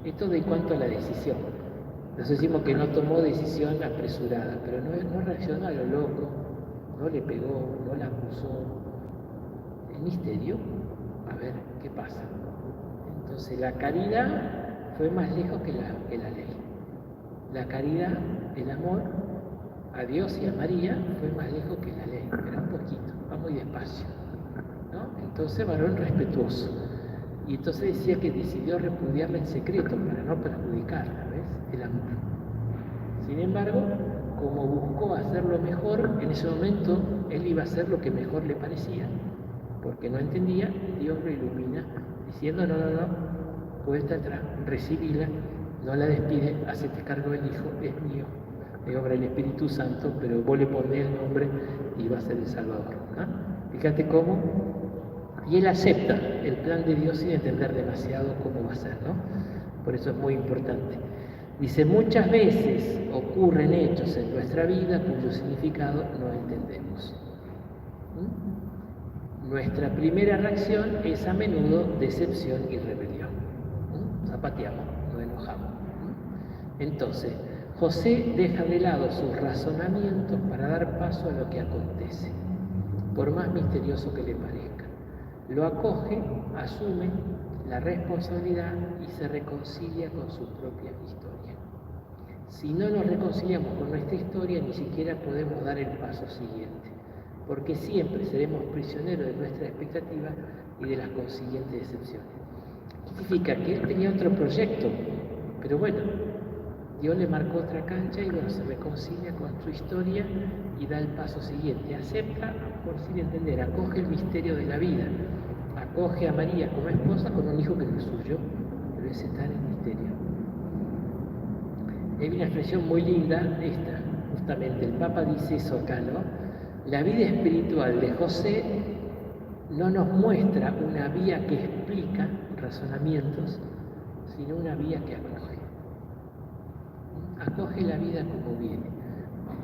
Esto de cuanto a la decisión. Nos decimos que no tomó decisión apresurada, pero no reaccionó a lo loco, no le pegó, no la acusó. El misterio, a ver qué pasa. Entonces la caridad fue más lejos que la ley. La caridad, el amor a Dios y a María fue más lejos que la ley, pero un poquito, va muy despacio, ¿no? Entonces varón respetuoso. Y entonces decía que decidió repudiarla en secreto para no perjudicarla, ¿ves? El amor. Sin embargo, como buscó hacerlo mejor, en ese momento él iba a hacer lo que mejor le parecía, porque no entendía, Dios lo ilumina, diciendo, no, vuelta atrás, recibíla, no la despide, hacete cargo del Hijo, es mío, es obra del Espíritu Santo, pero vos le ponés el nombre y va a ser el Salvador, ¿no? Fíjate cómo, y él acepta el plan de Dios sin entender demasiado cómo va a ser, ¿no? Por eso es muy importante. Dice, muchas veces ocurren hechos en nuestra vida cuyo significado no entendemos. Nuestra primera reacción es a menudo decepción y rebelión. Zapateamos, nos enojamos. Entonces, José deja de lado sus razonamientos para dar paso a lo que acontece, por más misterioso que le parezca. Lo acoge, asume la responsabilidad y se reconcilia con su propia historia. Si no nos reconciliamos con nuestra historia, ni siquiera podemos dar el paso siguiente, porque siempre seremos prisioneros de nuestra expectativa y de las consiguientes decepciones. Significa que él tenía otro proyecto, pero bueno, Dios le marcó otra cancha y bueno, se reconcilia con su historia y da el paso siguiente. Acepta, por sin entender, acoge el misterio de la vida, acoge a María como esposa con un hijo que no es suyo, pero ese está en el misterio. Hay una expresión muy linda, esta, justamente, el Papa dice eso acá, ¿no? La vida espiritual de José no nos muestra una vía que explica razonamientos, sino una vía que acoge. Acoge la vida como viene,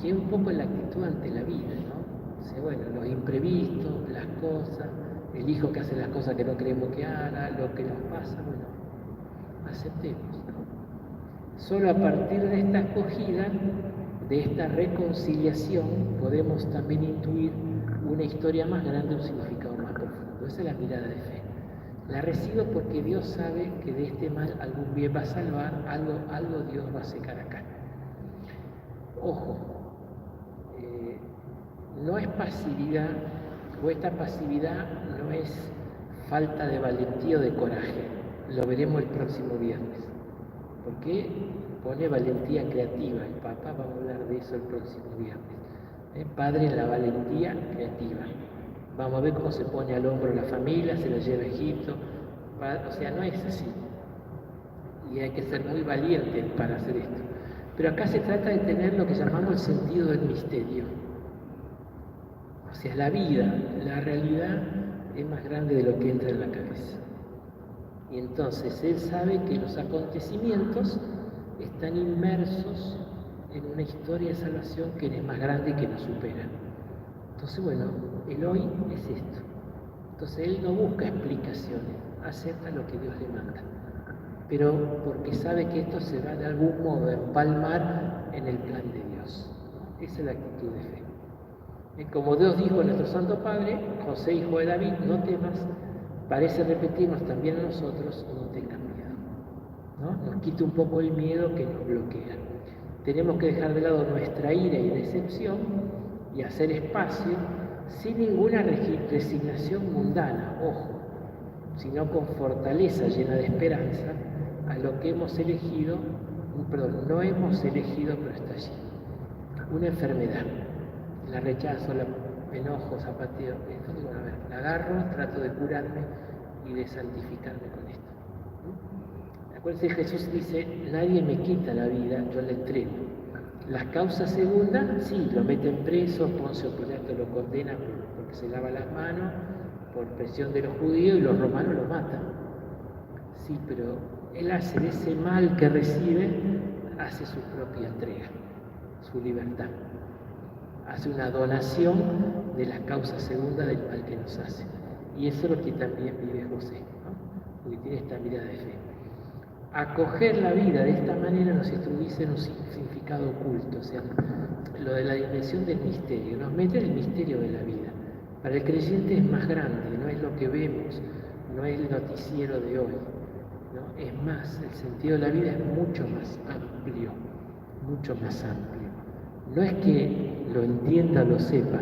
que es un poco la actitud ante la vida, ¿no? Dice, bueno, los imprevistos, las cosas, el hijo que hace las cosas que no creemos que haga, lo que nos pasa, bueno, aceptemos, ¿no? Solo a partir de esta acogida, de esta reconciliación, podemos también intuir una historia más grande, un significado más profundo. Esa es la mirada de fe. La recibo porque Dios sabe que de este mal algún bien va a salvar, algo Dios va a sacar acá. Ojo, no es pasividad, o esta pasividad no es falta de valentía o de coraje. Lo veremos el próximo viernes. Porque pone valentía creativa. El Papa va a hablar de eso el próximo viernes. Padre en la valentía creativa. Vamos a ver cómo se pone al hombro la familia, se la lleva a Egipto. O sea, no es así. Y hay que ser muy valiente para hacer esto. Pero acá se trata de tener lo que llamamos el sentido del misterio. O sea, la vida, la realidad es más grande de lo que entra en la cabeza. Y entonces él sabe que los acontecimientos están inmersos en una historia de salvación que es más grande y que nos supera. Entonces, bueno, el hoy es esto. Entonces él no busca explicaciones, acepta lo que Dios le manda. Pero porque sabe que esto se va de algún modo a empalmar en el plan de Dios. Esa es la actitud de fe. Y como Dios dijo a nuestro Santo Padre, José, hijo de David, no temas, parece repetirnos también a nosotros, no tengan miedo, ¿no? Nos quita un poco el miedo que nos bloquea. Tenemos que dejar de lado nuestra ira y decepción y hacer espacio sin ninguna resignación mundana, ojo, sino con fortaleza llena de esperanza a lo que hemos elegido, no hemos elegido, pero está allí. Una enfermedad, la rechazo, la enojo, zapateo, entonces bueno, a ver, la agarro, trato de curarme y de santificarme con esto. Acuérdense, Jesús dice, nadie me quita la vida, yo la entrego. Las causas segundas, sí, lo meten preso, Poncio Pilato lo condena porque se lava las manos, por presión de los judíos, y los romanos lo matan. Sí, pero él hace de ese mal que recibe, hace su propia entrega, su libertad. Hace una donación de las causas segundas del mal que nos hace. Y eso es lo que también vive José, ¿no? Porque tiene esta mirada de fe. Acoger la vida de esta manera nos introduce en un significado oculto, o sea, lo de la dimensión del misterio, nos mete en el misterio de la vida. Para el creyente es más grande, no es lo que vemos, no es el noticiero de hoy, ¿no? Es más, el sentido de la vida es mucho más amplio, mucho más amplio. No es que lo entienda, lo sepa,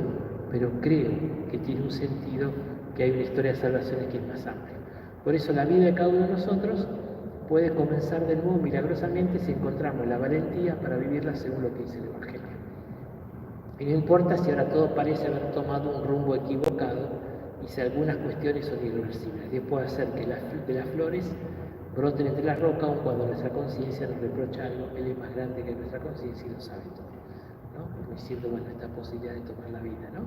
pero creo que tiene un sentido, que hay una historia de salvación que es más amplia. Por eso la vida de cada uno de nosotros puede comenzar de nuevo milagrosamente si encontramos la valentía para vivirla según lo que dice el Evangelio. Y no importa si ahora todo parece haber tomado un rumbo equivocado y si algunas cuestiones son irreversibles. Dios puede hacer que de las flores broten entre las rocas, aun cuando nuestra conciencia nos reprocha algo. Él es más grande que nuestra conciencia y lo sabe todo, ¿no? Como diciendo, bueno, esta posibilidad de tomar la vida, ¿no?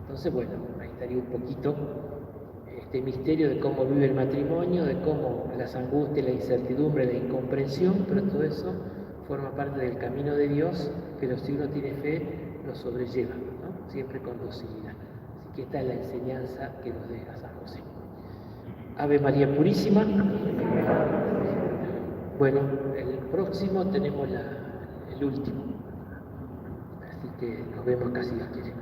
Entonces, bueno, ahí estaría un poquito este misterio de cómo vive el matrimonio, de cómo las angustias, la incertidumbre, la incomprensión, pero todo eso forma parte del camino de Dios, pero si uno tiene fe, lo sobrelleva, ¿no? Siempre con docilidad. Así que esta es la enseñanza que nos deja San José. Ave María Purísima. Bueno, el próximo tenemos el último. Así que nos vemos casi Dios quiere.